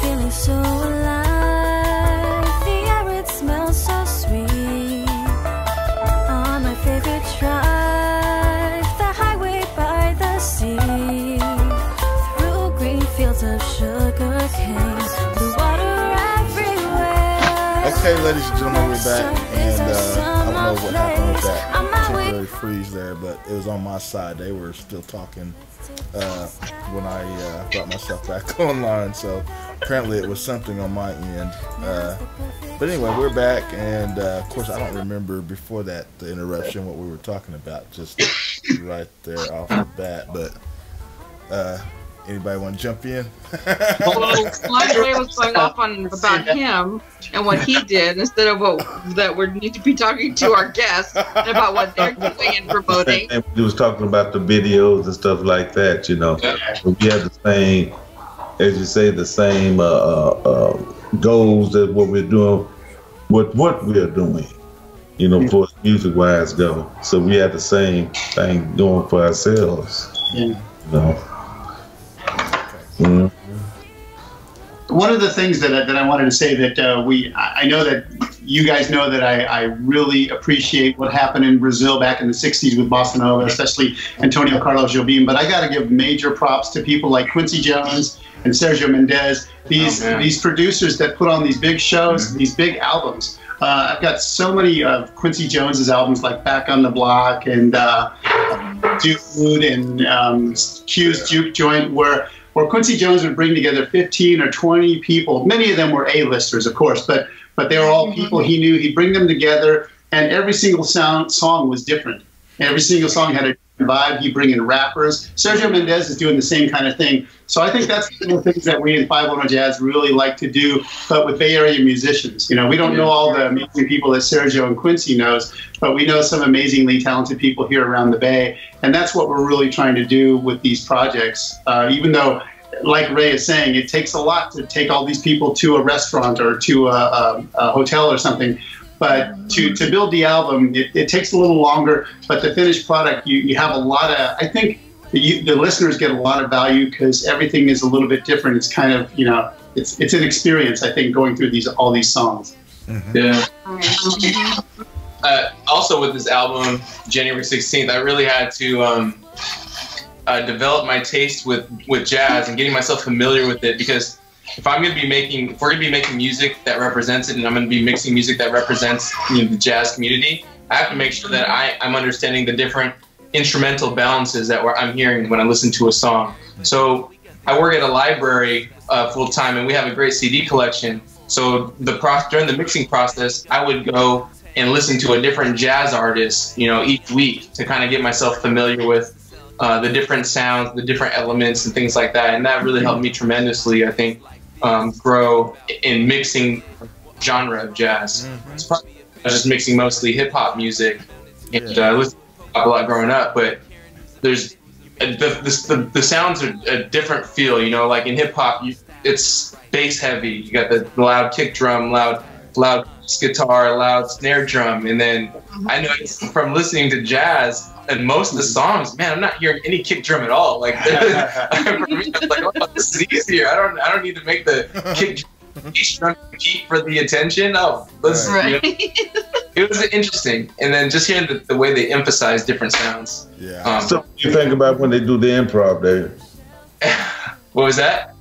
Feeling so alive, the air it smells so sweet. On my favorite drive, the highway by the sea. Through green fields of sugar cane, blue water everywhere. Okay, ladies and gentlemen, we're back, and I don't know what happened with that temporary freeze there, but it was on my side. They were still talking when I brought myself back online, so apparently it was something on my end. But anyway, we're back, and of course I don't remember before that, the interruption, what we were talking about, just right there off the bat, but anybody want to jump in? Well, Andre was going off on about him and what he did instead of what that we need to be talking to our guests and about what they're doing and promoting. And he was talking about the videos and stuff like that, you know. We have the same, as you say, the same goals that what we're doing, what we're doing, you know, for music-wise go. So we have the same thing going for ourselves, you know. Mm-hmm. One of the things that I wanted to say that I know that you guys know that I really appreciate what happened in Brazil back in the 60s with Bossa Nova, especially Antonio Carlos Jobim. But I got to give major props to people like Quincy Jones and Sergio Mendes, these producers that put on these big shows, these big albums. I've got so many of Quincy Jones's albums like Back on the Block and Dude and Q's Juke Joint, where Quincy Jones would bring together 15 or 20 people. Many of them were A-listers, of course, but they were all people he knew. He'd bring them together, and every single song was different. Every single song had a different vibe. He'd bring in rappers. Sergio Mendes is doing the same kind of thing. So I think that's one of the things that we in 510 Jazz really like to do, but with Bay Area musicians. You know, we don't know all the amazing people that Sergio and Quincy knows, but we know some amazingly talented people here around the Bay, and that's what we're really trying to do with these projects. Even though, like Ray is saying, it takes a lot to take all these people to a restaurant or to a hotel or something. But to build the album, it takes a little longer. But the finished product, you have a lot of, I think the listeners get a lot of value because everything is a little bit different. It's kind of, you know, it's an experience, I think, going through all these songs. Mm-hmm. Yeah. Also with this album, January 16th, I really had to develop my taste with jazz and getting myself familiar with it, because if we're going to be making music that represents it, and I'm going to be mixing music that represents, you know, the jazz community, I have to make sure that I'm understanding the different instrumental balances that I'm hearing when I listen to a song. So I work at a library full time, and we have a great CD collection. So during the mixing process, I would go and listen to a different jazz artist, each week to kind of get myself familiar with the different sounds, the different elements, and things like that. And that really helped me tremendously, I think, grow in mixing genre of jazz. It's probably, I was just mixing mostly hip hop music, and listened to hip hop a lot growing up. But there's the sounds are a different feel, like in hip hop, it's bass heavy. You got the loud kick drum, loud guitar, loud snare drum, and then I noticed from listening to jazz and most of the songs, man, I'm not hearing any kick drum at all. Like for me, it's like, oh, this is easier. I don't need to make the kick drum compete for the attention. Oh, let's. It was interesting, and then just hearing the way they emphasize different sounds. Yeah. So what do you think about when they do the improv there? What was that?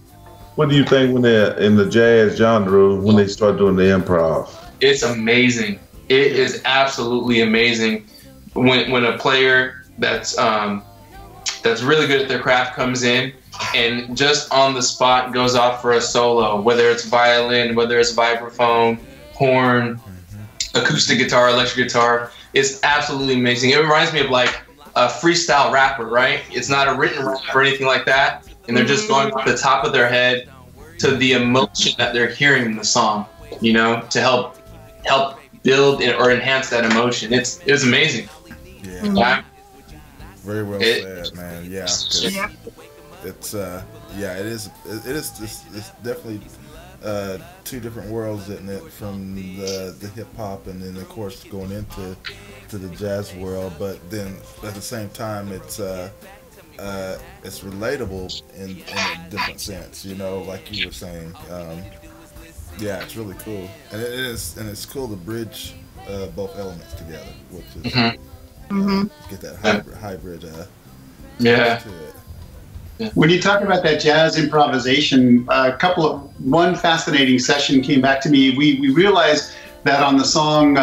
What do you think when they're in the jazz genre when they start doing the improv? It's amazing. It is absolutely amazing when a player that's really good at their craft comes in and just on the spot goes off for a solo, whether it's violin, whether it's vibraphone, horn, acoustic guitar, electric guitar. It's absolutely amazing. It reminds me of like a freestyle rapper, right? It's not a written rap or anything like that. And they're just going off the top of their head to the emotion that they're hearing in the song, to help build or enhance that emotion. It's amazing. Yeah. Very well said, man. Yeah. It's it's definitely two different worlds, isn't it? From the hip hop and then of course going into the jazz world, but then at the same time it's relatable in a different sense, like you were saying. It's really cool, and it's cool to bridge both elements together, which is get that hybrid to it. When you talk about that jazz improvisation, one fascinating session came back to me. We realized that on the song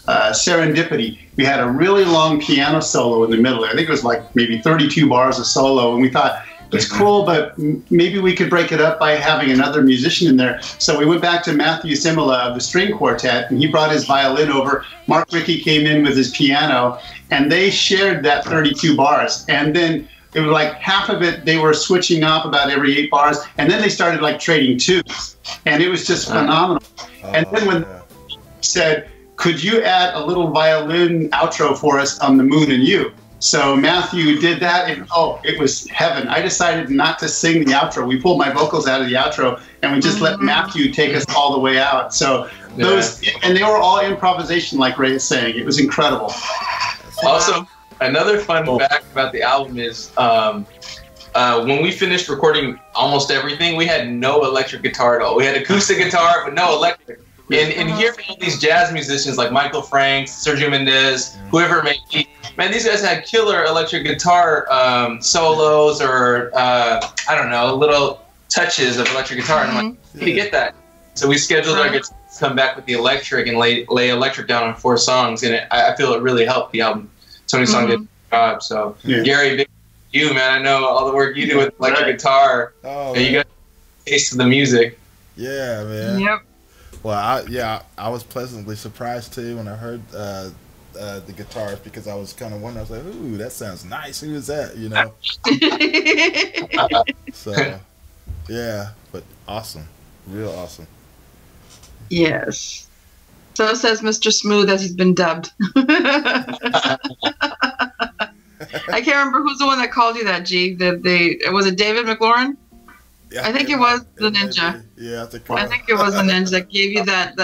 Serendipity, we had a really long piano solo in the middle. I think it was like maybe 32 bars of solo, and we thought, it's cool, but maybe we could break it up by having another musician in there. So we went back to Matthew Simila of the string quartet, and he brought his violin over. Mark Rickey came in with his piano, and they shared that 32 bars. And then it was like half of it, they were switching off about every 8 bars, and then they started like trading twos. And it was just phenomenal. And then when he said, could you add a little violin outro for us on The Moon and You? So Matthew did that, and it was heaven. I decided not to sing the outro. We pulled my vocals out of the outro, and we just let Matthew take us all the way out. So and they were all improvisation, like Ray is saying. It was incredible. Also, another fun fact about the album is when we finished recording almost everything, we had no electric guitar at all. We had acoustic guitar, but no electric. And hearing all these jazz musicians like Michael Franks, Sergio Mendes, whoever it may be, man, these guys had killer electric guitar solos or, little touches of electric guitar. And I'm like, we need to get that. So we scheduled our guitars to come back with the electric and lay electric down on 4 songs. And I feel it really helped the album. Tony Song did a good job. So, Gary, big you, man. I know all the work you do with electric guitar. You got a taste of the music. Yeah, man. Yep. Well, I was pleasantly surprised too when I heard the guitarist, because I was kind of wondering. I was like, "Ooh, that sounds nice. Who is that?" So, yeah, but awesome, real awesome. Yes. So says Mr. Smooth, as he's been dubbed. I can't remember who's the one that called you that, G. Was it David McLaurin? Yeah, I think it was the ninja. Yeah, I think it was the ninja that gave you that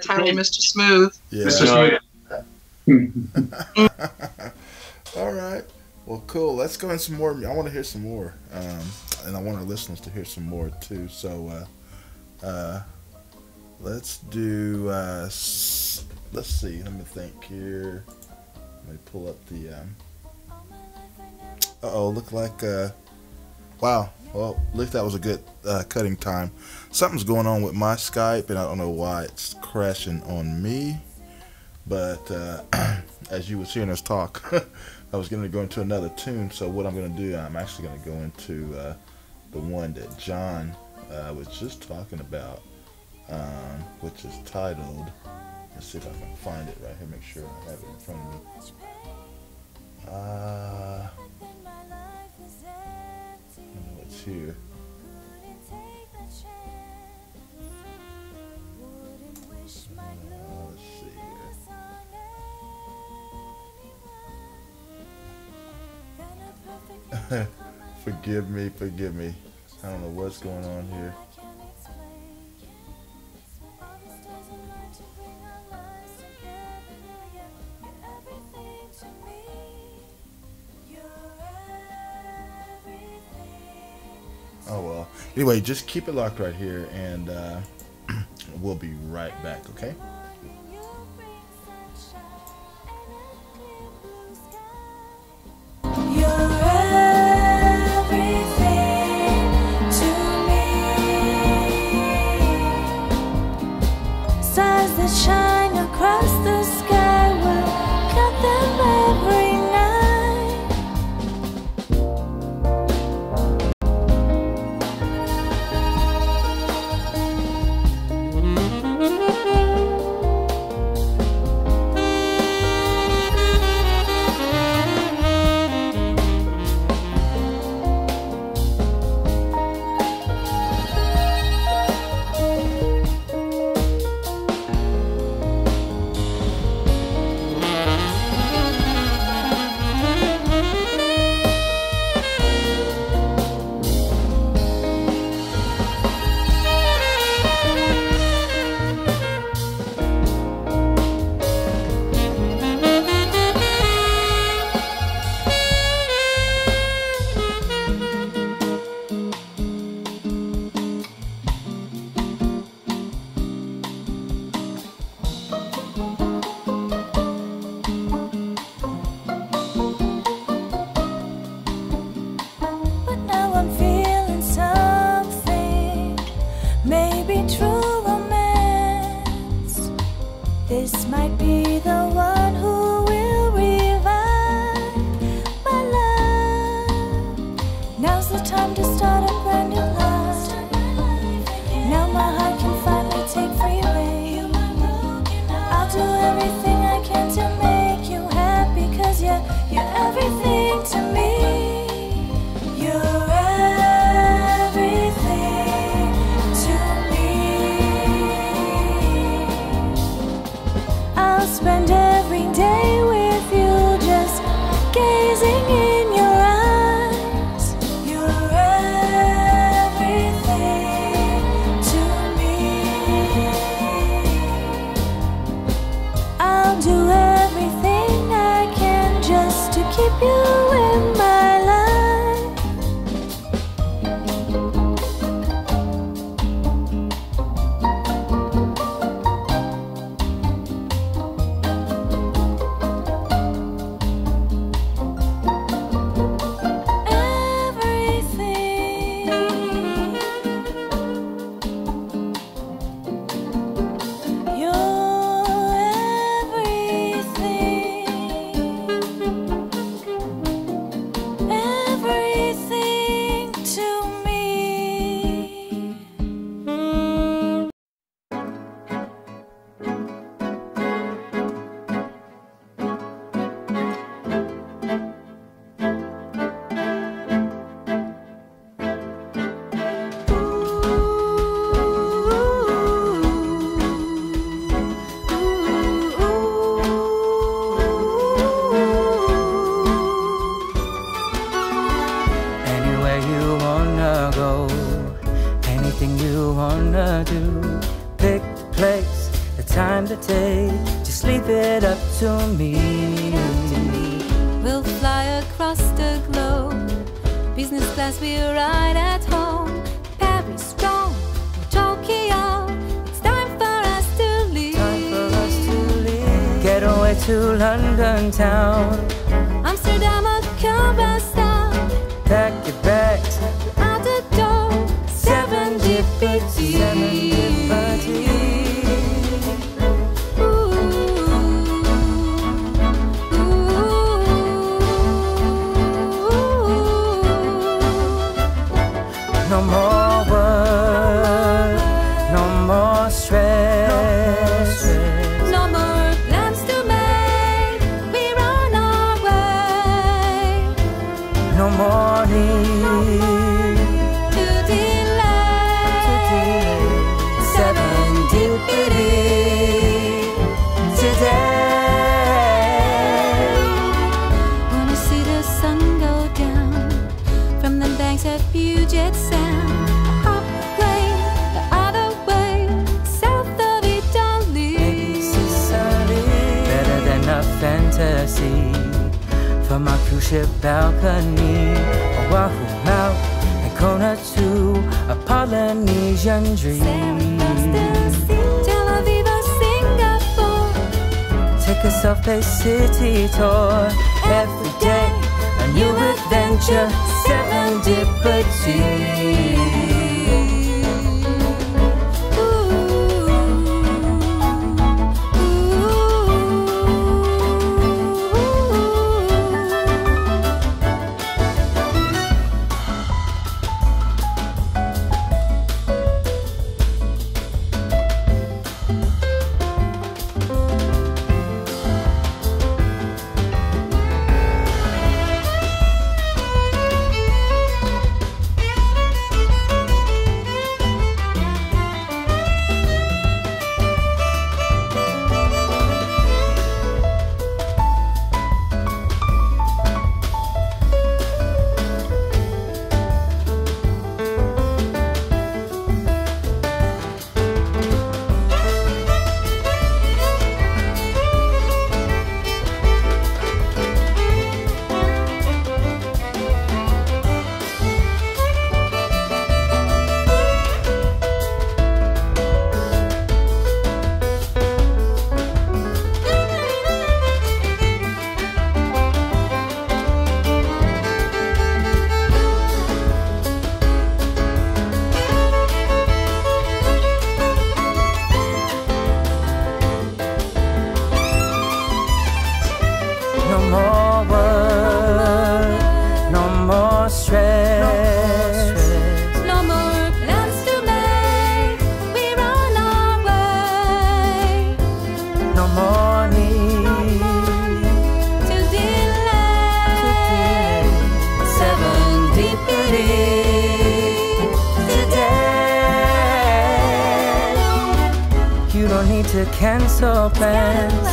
title, Mr. Smooth. Yeah. Mr. Smooth. All right. Well, cool. Let's go in some more. I want to hear some more, and I want our listeners to hear some more too. So, let's do. Let's see. Let me think here. Let me pull up the. Look like. Wow. Well, at least that was a good cutting time. Something's going on with my Skype, and I don't know why it's crashing on me. But as you was hearing us talk, I was going to go into another tune. So what I'm going to do, I'm actually going to go into the one that John was just talking about, which is titled, let's see if I can find it right here, make sure I have it in front of me. I know it's here. Let's see here. Forgive me. I don't know what's going on here. Oh well. Anyway, just keep it locked right here, and we'll be right back, okay? Stars that shine across the sky, will count them every morning. To delay. Serendipity. Today. Wanna see the sun go down from the banks of Puget Sound. Up lane, the other way, south of Italy. Better than a fantasy from our cruise ship balcony. Oahu, Maui, and Kona to a Polynesian dream. Tel Aviv or Singapore. Take a self-paced city tour. Every day a new adventure, serendipity. To cancel plans.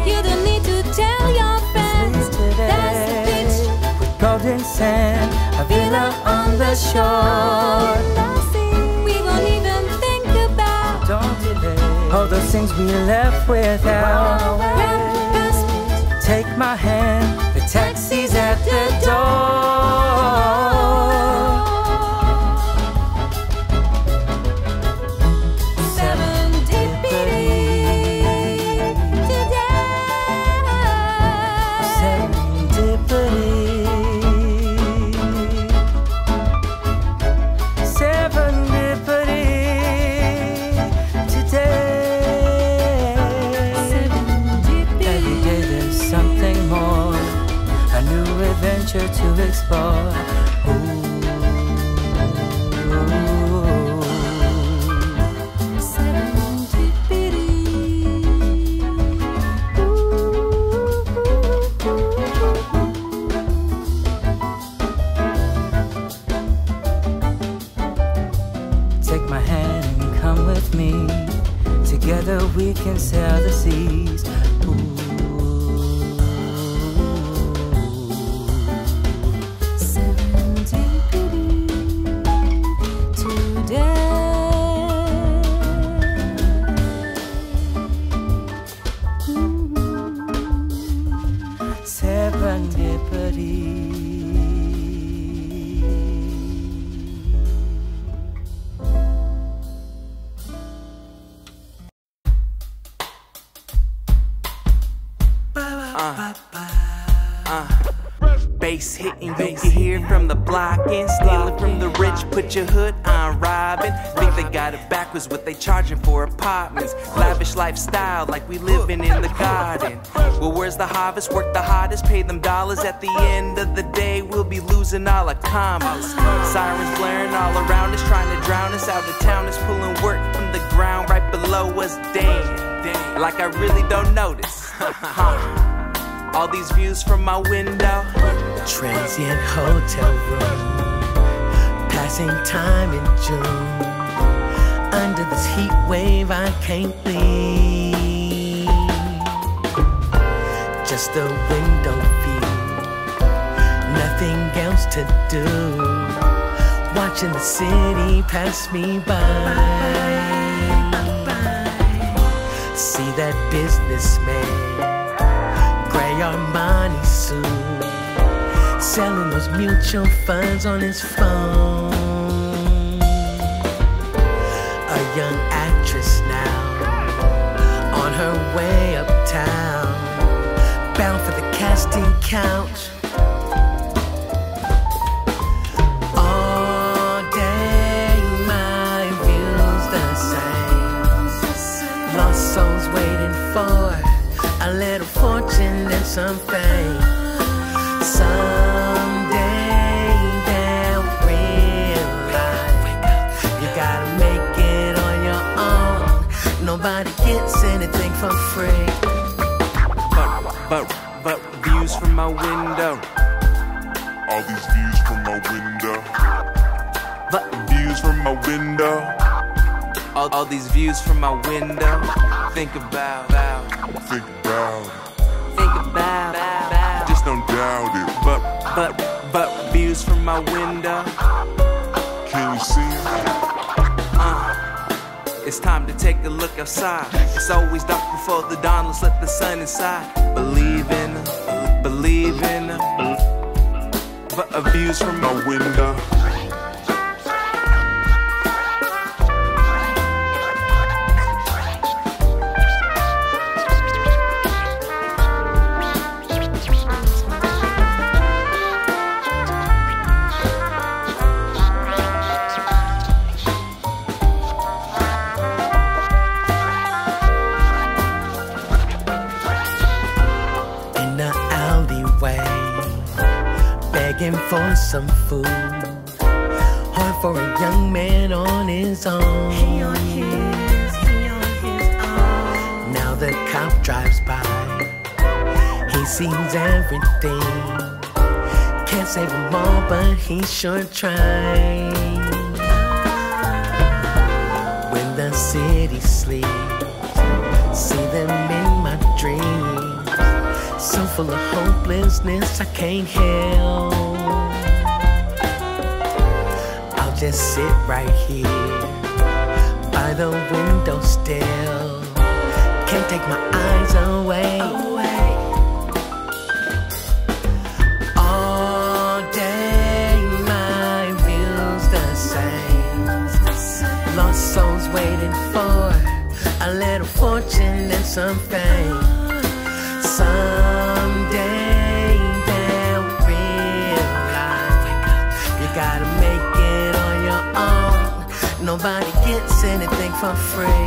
You don't need to tell your friends. That's the beach with golden sand, a villa on the shore. We won't even think about. Don't delay all those things we left without. Take my hand, the taxi's at the door. To explore. Take my hand and come with me. Together we can sail the seas. Bass hitting, you can hear it from the block and steal it from the rich. Put your hood on, robbing. Think they got it backwards, what they charging for apartments. Lavish lifestyle, like we living in the garden. Well, where's the harvest? Work the hardest, pay them dollars. At the end of the day, we'll be losing all our commas. Sirens blaring all around us, trying to drown us. Out of town is pulling work from the ground right below us. Damn, like I really don't notice. All these views from my window. transient hotel room, passing time in June. Under this heat wave I can't leave. Just a window view, nothing else to do. Watching the city pass me by. See that businessman, gray Armani suit, selling those mutual funds on his phone. A young actress now, on her way uptown, bound for the casting couch. All day my view's the same. Lost souls waiting for a little fortune and some fame. Someday they'll realize you gotta make it on your own. Nobody gets anything for free. But views from my window. All these views from my window. But views from my window. All these views from my window. Think about. Just don't doubt it. But views from my window. Can you see it? It's time to take a look outside. It's always dark before the dawn. Let's let the sun inside. Believe in views from my window. For some food, hard for a young man on his own. He on his own. Now the cop drives by, he sees everything. Can't save them all, but he sure tries. When the city sleeps, see them in my dreams. So full of hopelessness, I can't help. I'll just sit right here by the window still. Can't take my eyes away. All day my view's the same. Lost souls waiting for a little fortune and some fame. Someday they'll realize you gotta make it on your own. Nobody gets anything for free.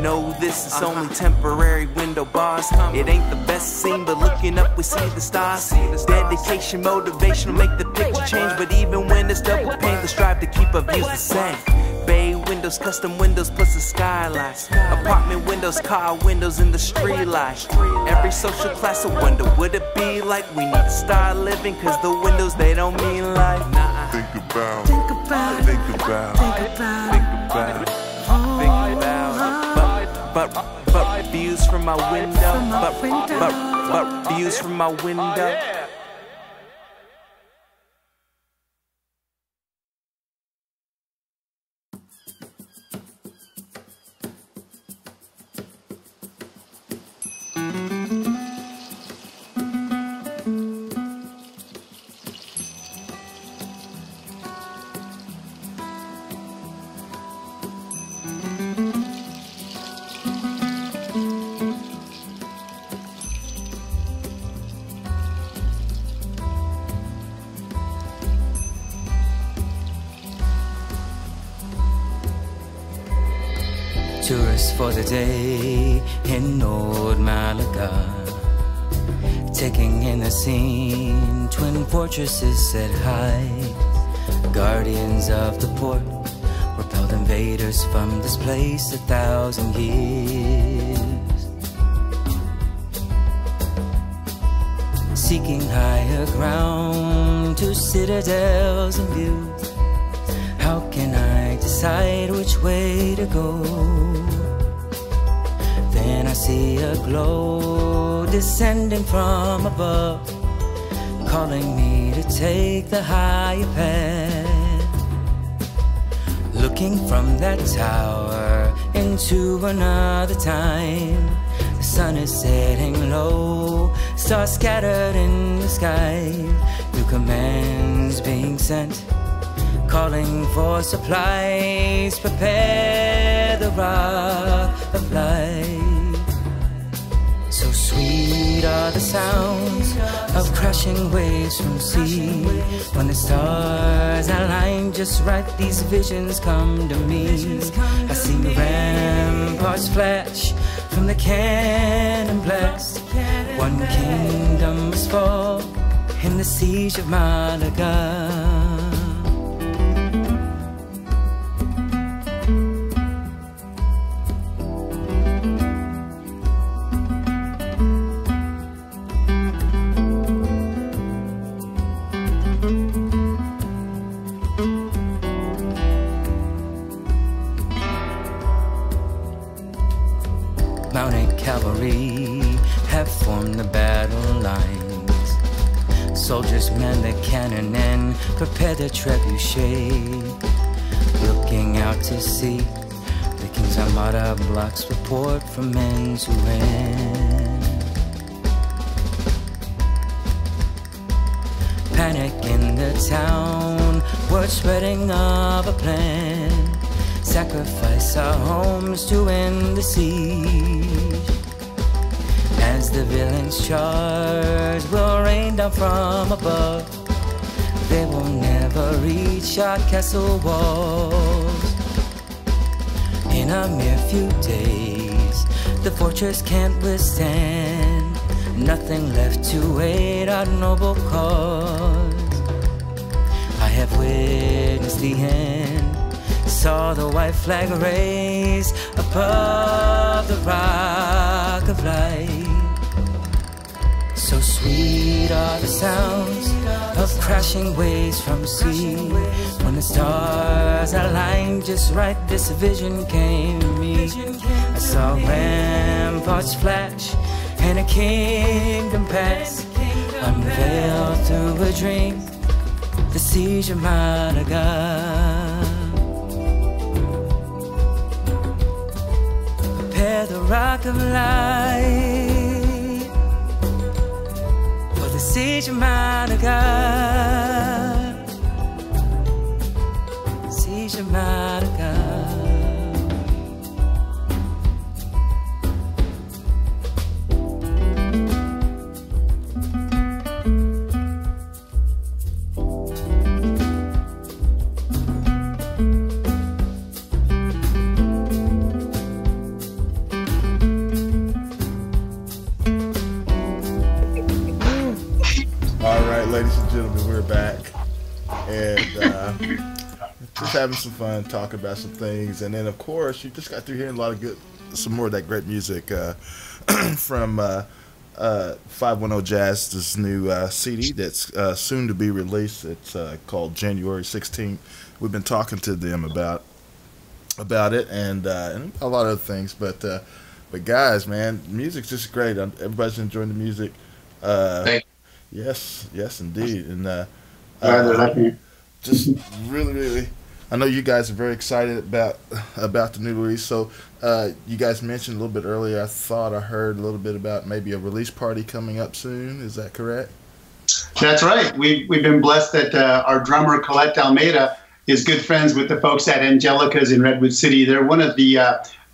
No, this is only temporary window bars. It ain't the best scene, but looking up we see the stars. Dedication, motivation will make the picture change. But even when it's double pain, the strive to keep our views the same. Bay windows, custom windows, plus a skylight. Apartment windows, car windows, in the street light. Every social class I wonder, would it be like we need to start living? Cause the windows, they don't mean life. Think about but views from my window. But views from my window. Tourists for the day in old Malaga, taking in the scene. Twin fortresses set high, guardians of the port, repelled invaders from this place 1,000 years. seeking higher ground to citadels and views. How can I decide which way to go? Then I see a glow descending from above, calling me to take the higher path. Looking from that tower into another time, the sun is setting low, stars scattered in the sky, new commands being sent, calling for supplies, prepare the rock of life. So sweet are the sounds of crashing waves from sea. When the stars align just right, these visions come to me. I see ramparts flash from the cannon blast. One kingdom must fall in the siege of Malaga. Mounted cavalry have formed the battle lines. Soldiers man the cannon and prepare their trebuchet. Looking out to sea, the King's Armada blocks report from men who ran. Panic in the town, word spreading of a plan. Sacrifice our homes to end the siege. As the villains charge, will rain down from above. They will never reach our castle walls. In a mere few days, the fortress can't withstand. Nothing left to aid our noble cause. I have witnessed the end, saw the white flag raise above the rock of light. So sweet are the sounds of crashing waves from sea. When the stars aligned just right, this vision came to me. I saw ramparts flash and a kingdom pass, unveiled through a dream, the siege of Malaga. Prepare the rock of light for the siege of Malaga. Siege of Malaga. Ladies and gentlemen, we're back and just having some fun, talking about some things, and then of course you just got through hearing a lot of some more of that great music from 510 Jazz, this new CD that's soon to be released. It's called January 16th. We've been talking to them about it and a lot of other things, but guys, man, music's just great. Everybody's enjoying the music. Thank you. Yes, indeed, and just really, I know you guys are very excited about the new release. So, you guys mentioned a little bit earlier. I thought I heard a little bit about maybe a release party coming up soon. Is that correct? That's right. We've been blessed that our drummer Colette Almeida is good friends with the folks at Angelica's in Redwood City. They're one of the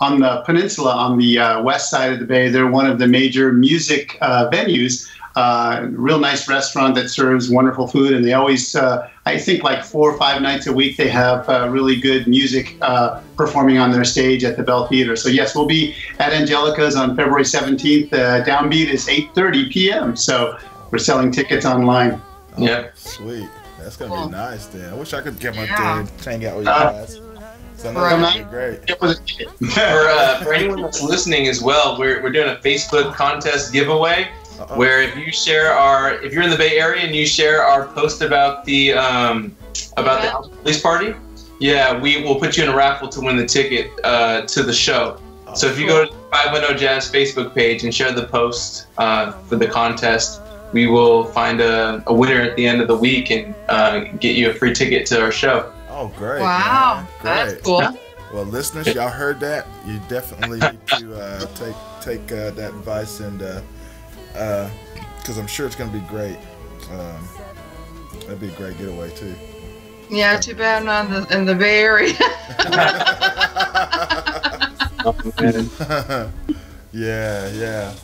on the peninsula, on the west side of the bay. They're one of the major music venues. Real nice restaurant that serves wonderful food, and they always, I think, like 4 or 5 nights a week, they have really good music performing on their stage at the Bell Theater. So yes, we'll be at Angelica's on February 17th. Downbeat is 8:30 p.m. So we're selling tickets online. Oh, yeah, sweet. That's gonna be nice. Then I wish I could get my day to hang out with you guys. So that'd be great. For anyone that's listening as well, we're doing a Facebook contest giveaway. where if you're in the Bay Area and you share our post about the release party, yeah, we will put you in a raffle to win the ticket to the show. So if you go to the 510 Jazz Facebook page and share the post for the contest, we will find a winner at the end of the week and get you a free ticket to our show. Oh, great. Wow, man. that's cool. Well, listeners, y'all heard that. You definitely need to take that advice, and because I'm sure it's going to be great. That'd be a great getaway too. Yeah, too bad not in the Bay Area. Yeah.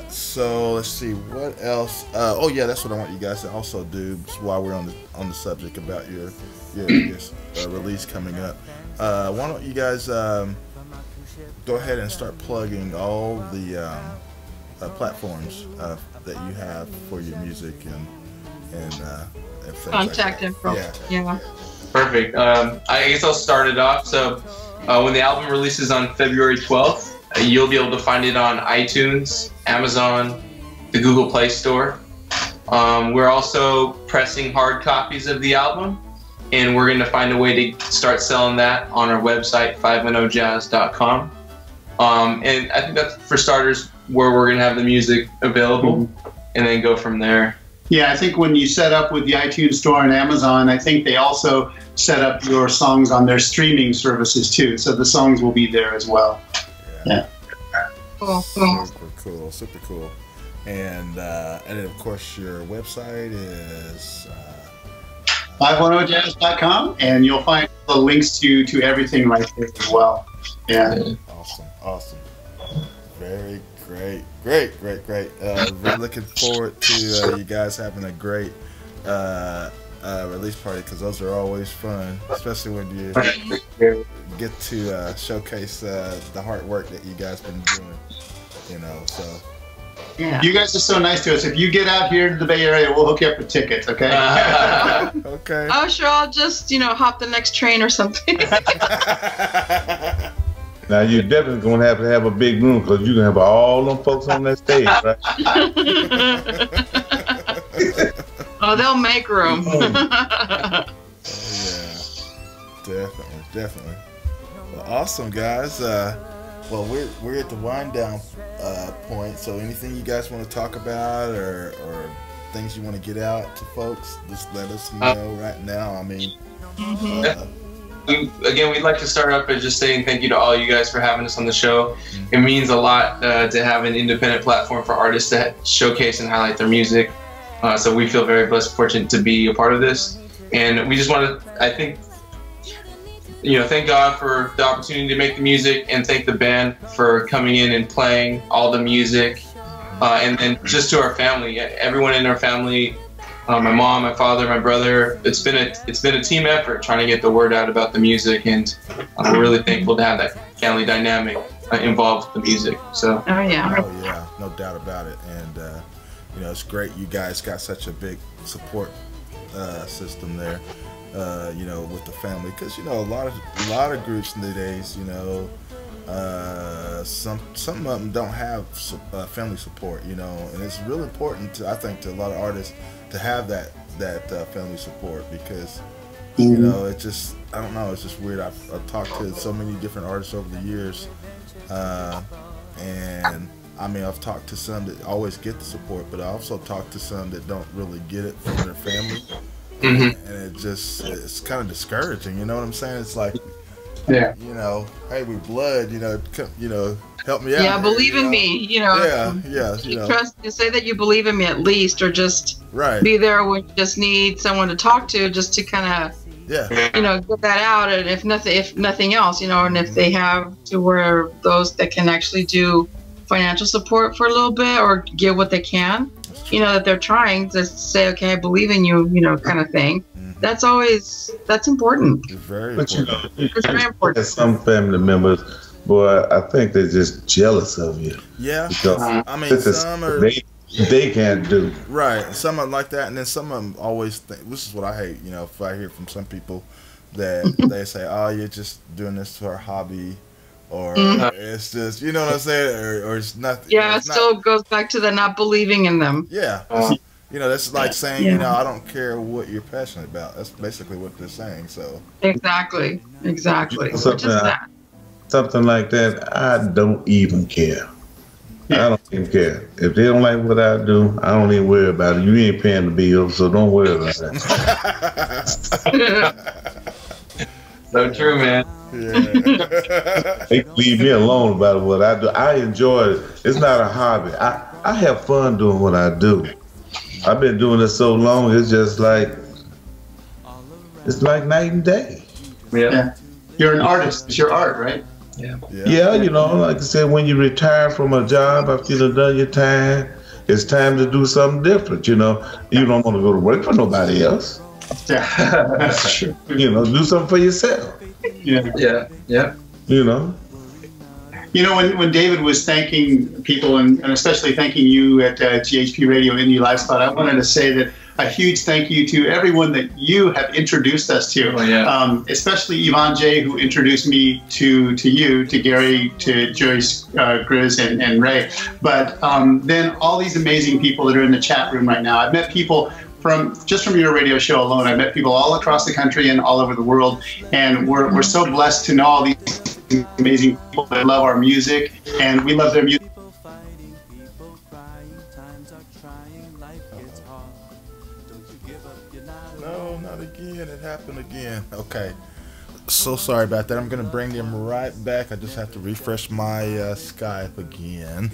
So let's see what else. Oh yeah, that's what I want you guys to also do while we're on the subject about your release coming up. Why don't you guys go ahead and start plugging all the platforms that you have for your music and contact info. Yeah. Perfect. I guess I'll start it off. So when the album releases on February 12th, you'll be able to find it on iTunes, Amazon, the Google Play Store. We're also pressing hard copies of the album, and we're going to find a way to start selling that on our website, 510jazz.com. And I think that's, for starters, where we're going to have the music available, and then go from there. Yeah, I think when you set up with the iTunes Store and Amazon, I think they also set up your songs on their streaming services too. So the songs will be there as well. Yeah. Cool. Super cool. And then of course your website is 510jazz.com, and you'll find the links to everything right there as well. Yeah. Awesome. Very great. Really looking forward to you guys having a great release party, because those are always fun, especially when you get to showcase the hard work that you guys been doing. So. Yeah. You guys are so nice to us. If you get out here to the Bay Area, we'll hook you up with tickets, okay? Okay. Oh, sure. I'll just, hop the next train or something. Now you're definitely gonna have to have a big room, because you're gonna have all them folks on that stage, right? Oh, they'll make room. Yeah, definitely. Well, awesome, guys. Well, we're at the wind down point. So anything you guys want to talk about, or things you want to get out to folks, just let us know right now. I mean. Again, we'd like to start up by just saying thank you to all you guys for having us on the show. It means a lot to have an independent platform for artists to showcase and highlight their music. So we feel very blessed, fortunate to be a part of this. And we just want to, I think, thank God for the opportunity to make the music, and thank the band for coming in and playing all the music. And then just to our family, everyone in our family, my mom, my father, my brother. It's been a team effort trying to get the word out about the music, and we're really thankful to have that family dynamic involved with the music. So. Oh yeah, no doubt about it. And it's great you guys got such a big support system there. With the family, because a lot of groups nowadays, some of them don't have family support, and it's really important I think to a lot of artists to have that family support, because it just, I don't know, it's just weird. I've talked to so many different artists over the years, and I mean, I've talked to some that always get the support, but I also talked to some that don't really get it from their family. And it's kind of discouraging, you know what I'm saying? It's like, hey, we blood, help me out. Yeah, believe in me, Yeah. Trust, say that you believe in me at least, or just be there when you just need someone to talk to, just to kind of, get that out. And if nothing else, and if they have to where those that can actually do financial support for a little bit, or give what they can, that they're trying to say, okay, I believe in you, kind of thing. That's important. It's very important. It's very important. Some family members, boy, I think they're just jealous of you. Yeah. Because I mean, some are... They can't do. Right. Some are like that, and then some of them always think, this is what I hate, if I hear from some people that they say, oh, you're just doing this for a hobby, or it's just, you know what I'm saying, or it's nothing. Yeah, it still goes back to the not believing in them. Yeah. You know, that's like saying, you know, I don't care what you're passionate about. That's basically what they're saying. So exactly. Something like that, I don't even care. I don't even care. If they don't like what I do, I don't even worry about it. You ain't paying the bills, so don't worry about it. So true, man. Yeah. They leave me alone about what I do. I enjoy it. It's not a hobby. I have fun doing what I do. I've been doing it so long, it's just like, it's like night and day. Yeah. You're an artist. It's your art, right? Yeah, you know, like I said, when you retire from a job after you've done your time, it's time to do something different, you know. You don't want to go to work for nobody else. Yeah, that's true. You know, do something for yourself. Yeah. You know? You know, when David was thanking people, and especially thanking you at GHP Radio Indie Lifestyle, I wanted to say that a huge thank you to everyone that you have introduced us to, especially Yvonne J., who introduced me to you, to Gary, to Joyce, Grizz, and Ray. But then all these amazing people that are in the chat room right now. I've met people from your radio show alone. I've met people all across the country and all over the world, and we're so blessed to know all these amazing people that love our music, and we love their music. No, not again. It happened again. Okay. So sorry about that. I'm going to bring them right back. I just have to refresh my Skype again.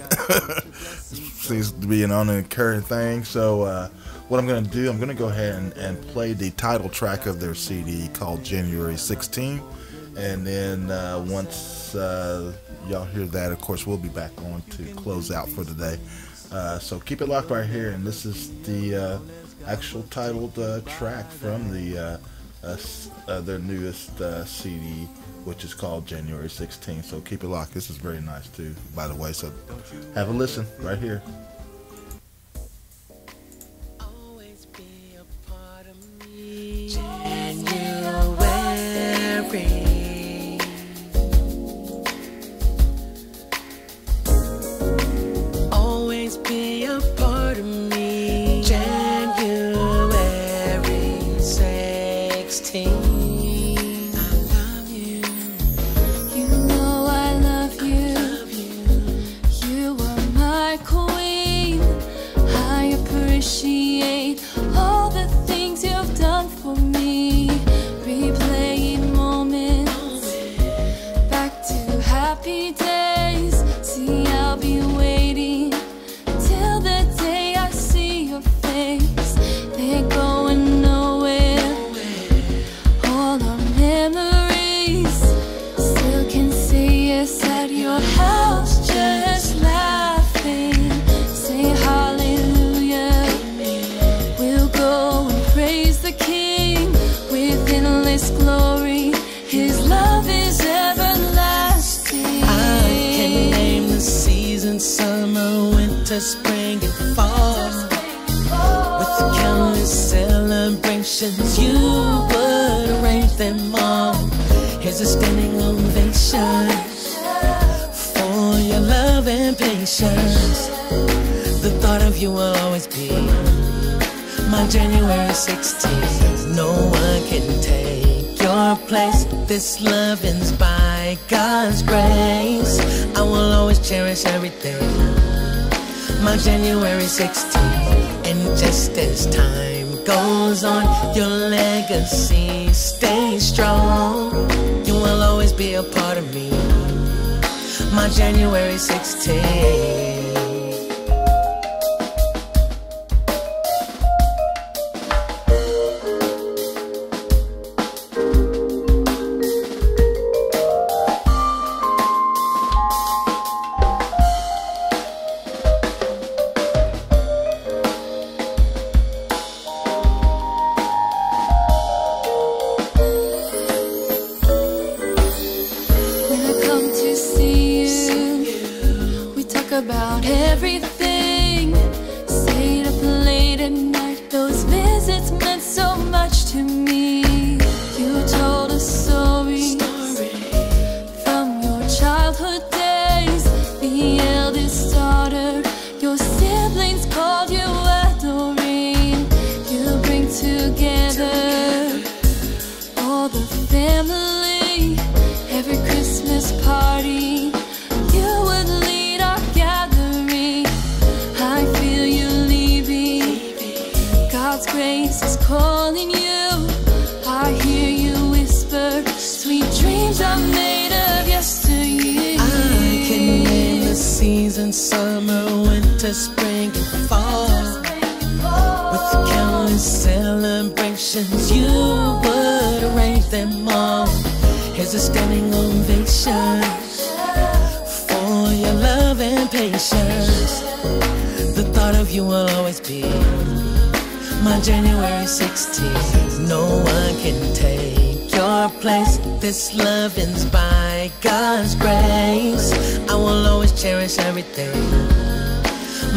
Seems to be an unencouraging thing. So what I'm going to do, I'm going to go ahead and play the title track of their CD called January 16. And then once y'all hear that, of course, we'll be back on to close out for today. So keep it locked right here. And this is the actual titled track from their newest CD, which is called January 16th. So keep it locked. This is very nice too, by the way. So have a listen right here. Always be a part of me. January. Always be a part of me. January 16. I love you. You know I love you. You are my queen. I appreciate all the things you've done for me. Replaying moments back to happy days. See, I'll be waiting till the day I see your face. They're going nowhere. All our memories still can say yes at your house, just laughing. Say hallelujah. We'll go and praise the King with endless glory. His love is everlasting. I can name the seasons: summer, winter, spring, and fall. With countless celebrations, you would arrange them all. Here's a standing ovation for your love and patience. The thought of you will always be my January 16th. No one can take your place. This loving's by God's grace. I will always cherish everything. My January 16th. And just as time goes on, your legacy stays strong. You will always be a part of me. My January 16th. When I come to see you, we talk about seasons, summer, winter, spring, and fall. With countless celebrations, you would arrange them all. Here's a standing ovation for your love and patience. The thought of you will always be my January 16th. No one can take your place. This loving's by God's grace. I will always cherish everything.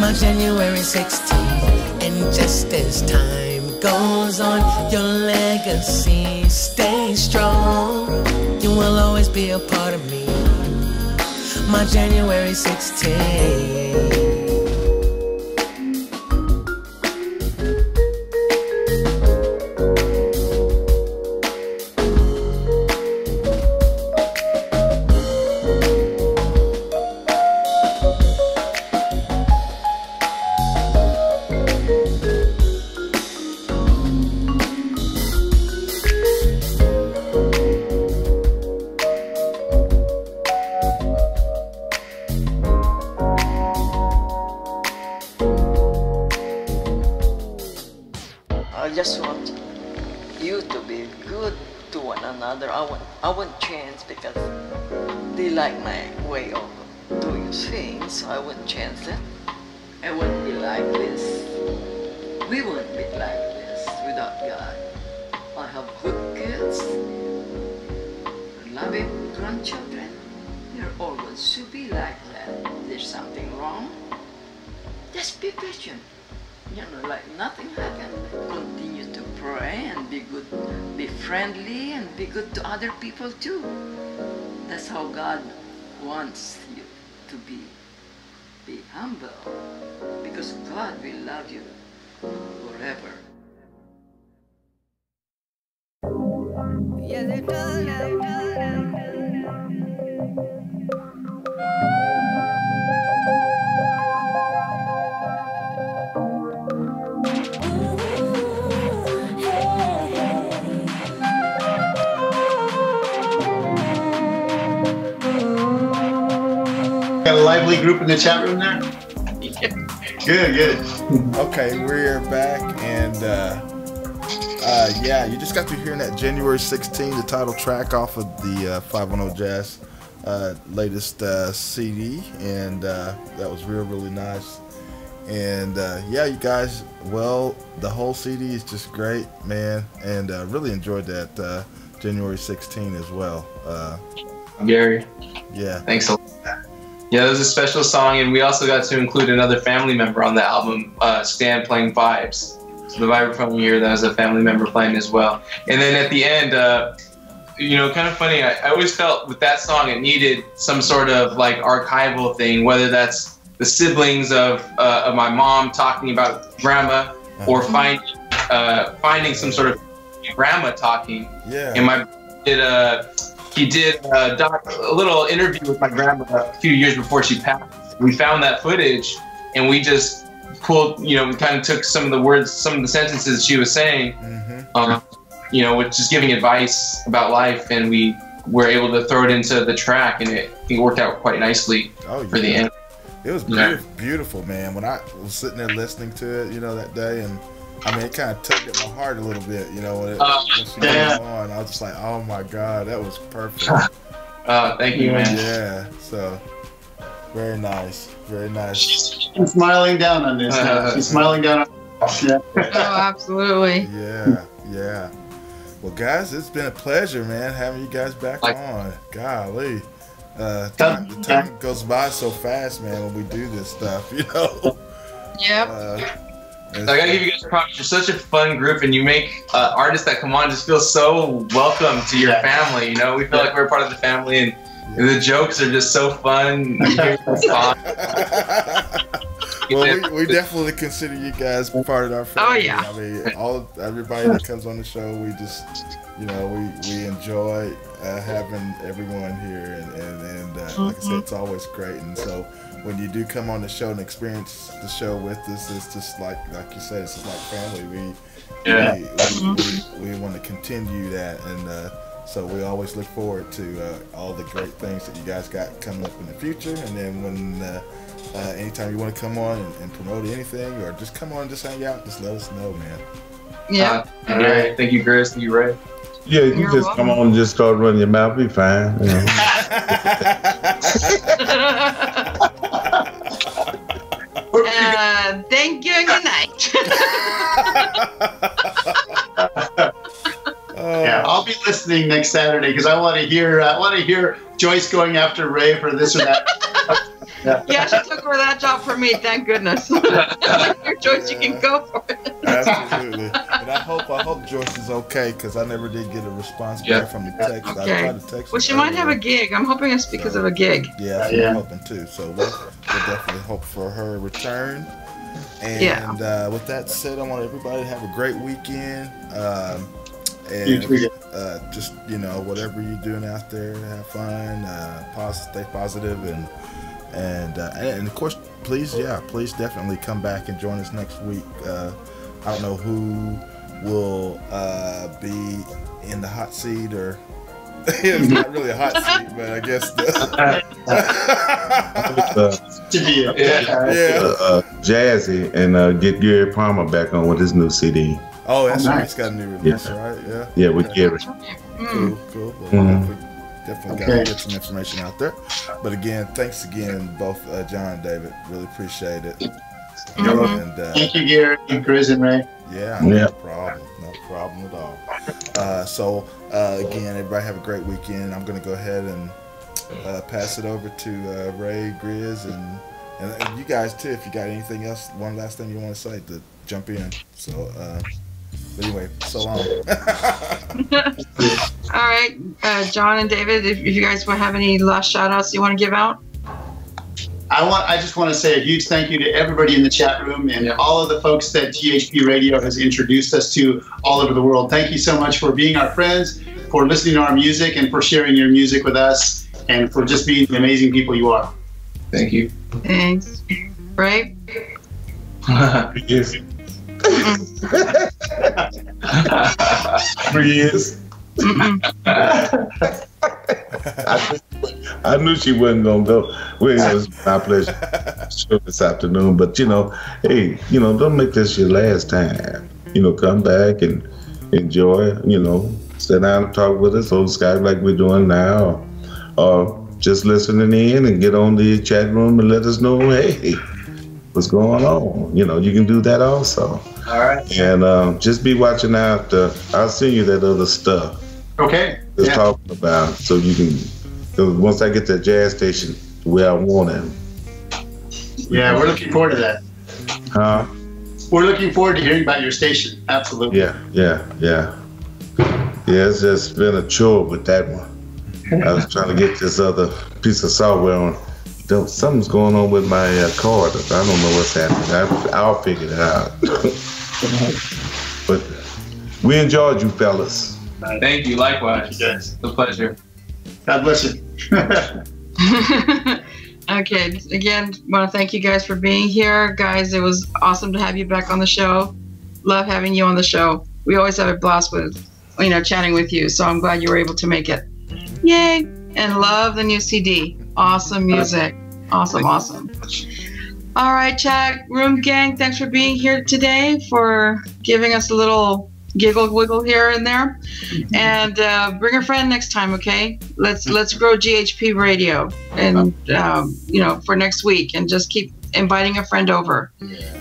My January 16th. And just as time goes on, your legacy stays strong. You will always be a part of me. My January 16th. I won't change because they like my way of doing things, so I won't change that. I won't be like this. We won't be like this without God. I have good kids, loving grandchildren. They're always should be like that. There's something wrong. Just be patient. You know, like nothing happened. Continue to pray and be good, be friendly and be good to other people too. That's how God wants you to be. Be humble because God will love you forever. Yes, it does. Got a lively group in the chat room there? Good. Okay, we're back, and yeah, you just got to hear that January 16, the title track off of the 510 Jazz latest CD, and that was really nice. And yeah, you guys, well, the whole CD is just great, man, and really enjoyed that January 16 as well. Gary. Yeah. Thanks a lot. Yeah, it was a special song, and we also got to include another family member on the album, Stan playing vibes. So the vibraphone here, that was a family member playing as well. And then at the end, you know, kind of funny, I always felt with that song it needed some sort of like archival thing, whether that's the siblings of my mom talking about grandma, or finding some sort of grandma talking. Yeah. And my he did a little interview with my grandma a few years before she passed. We found that footage, and we just pulled, you know, we kind of took some of the words, some of the sentences she was saying, you know, with just giving advice about life, and we were able to throw it into the track, and it worked out quite nicely for the end. It was beautiful, man. When I was sitting there listening to it, you know, that day, and I mean, it kind of tugged at my heart a little bit, you know, when she came on. I was just like, oh my God, that was perfect. Thank you, man. Yeah, so very nice, very nice. She's smiling down on this now. She's smiling down on Oh, absolutely. Yeah. Well, guys, it's been a pleasure, man, having you guys back on. Golly. The time goes by so fast, man, when we do this stuff, you know? Yep. I gotta give you guys props. You're such a fun group, and you make artists that come on just feel so welcome to your family. You know, we feel like we're part of the family, and the jokes are just so fun. Well, we definitely consider you guys part of our family. Oh yeah. I mean, everybody that comes on the show, we just, you know, we enjoy having everyone here, and like I said, it's always great. And so when you do come on the show and experience the show with us, it's just like you said, it's just like family. We want to continue that, and so we always look forward to all the great things that you guys got coming up in the future. And then when anytime you want to come on and promote anything, or just come on and just hang out, just let us know, man. Yeah. All right. Thank you, Gris. Thank you, Ray. Yeah, you just come on and just start running your mouth. Be fine. You know. Thank you and good night. Yeah, I'll be listening next Saturday because I want to hear Joyce going after Ray for this or that. Yeah, she took over that job for me. Thank goodness. Your Joyce, you can go for it. Absolutely. And I hope Joyce is okay, because I never did get a response back from the text. Okay. I tried to text Well, she might have a gig. I'm hoping it's because of a gig. Yeah, that's what I'm hoping too. So we'll definitely hope for her return. And with that said, I want everybody to have a great weekend. And just, you know, whatever you're doing out there, have fun, stay positive, and of course, please definitely come back and join us next week. I don't know who will be in the hot seat, or it's not really a hot seat, but I guess Jazzy, and get Gary Palmer back on with his new CD. Oh, that's right. He's got a new release, right? Yeah. Yeah, with Gary. Cool. Well, definitely got to get some information out there. But again, thanks again, both John and David. Really appreciate it. And, thank you, Gary, Gris, and Ray. Yeah, no problem at all. So again, everybody have a great weekend. I'm going to go ahead and pass it over to Ray, Gris, and you guys too. If you got anything else, one last thing you want to say, to jump in. So. Anyway, so long. All right, John and David, if you guys want to have any last shout outs you want to give out? I just want to say a huge thank you to everybody in the chat room and all of the folks that GHP Radio has introduced us to all over the world. Thank you so much for being our friends, for listening to our music, and for sharing your music with us, and for just being the amazing people you are. Thank you. Thanks. Ray? Yes. 3 years. I knew she wasn't gonna go. Well, it was my pleasure show this afternoon. But hey, don't make this your last time. Come back and enjoy. Sit down and talk with us on Skype like we're doing now, or just listening in and get on the chat room and let us know, hey, what's going on. You can do that also. All right. And just be watching out. I'll send you that other stuff. Okay. Just talking about, so you can. Once I get that jazz station where I want it. Yeah, we're looking forward to that. Huh? We're looking forward to hearing about your station. Absolutely. Yeah. It's just been a chore with that one. I was trying to get this other piece of software on. Something's going on with my card. I don't know what's happening. I'll figure it out. But we enjoyed you, fellas. Thank you. Likewise. Yes. It's a pleasure. God bless you. Okay. Again, want to thank you guys for being here. Guys, it was awesome to have you back on the show. Love having you on the show. We always have a blast with, chatting with you. So I'm glad you were able to make it. Yay. And love the new CD. Awesome music. Awesome. All right, chat room gang, thanks for being here today, for giving us a little giggle wiggle here and there. And bring a friend next time, okay? Let's grow GHP Radio, and for next week, and just keep inviting a friend over.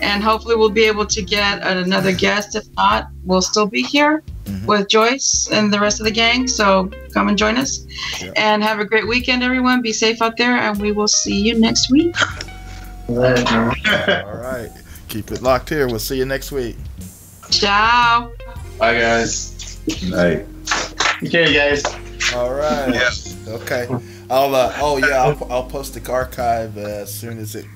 And hopefully we'll be able to get another guest. If not, we'll still be here with Joyce and the rest of the gang. So come and join us. And have a great weekend, everyone. Be safe out there, and we will see you next week. All right. Keep it locked here. We'll see you next week. Ciao. Bye, guys. Night. Okay, guys. All right. Yeah. Okay. I'll post the archive as soon as it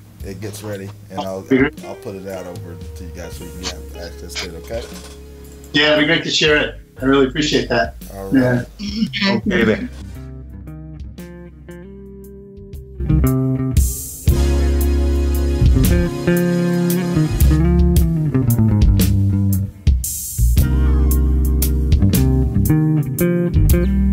gets ready, and I'll put it out over to you guys so you can have access to it. Okay. Yeah, it'd be great to share it. I really appreciate that. All right. Yeah. Okay then. Mm-hmm.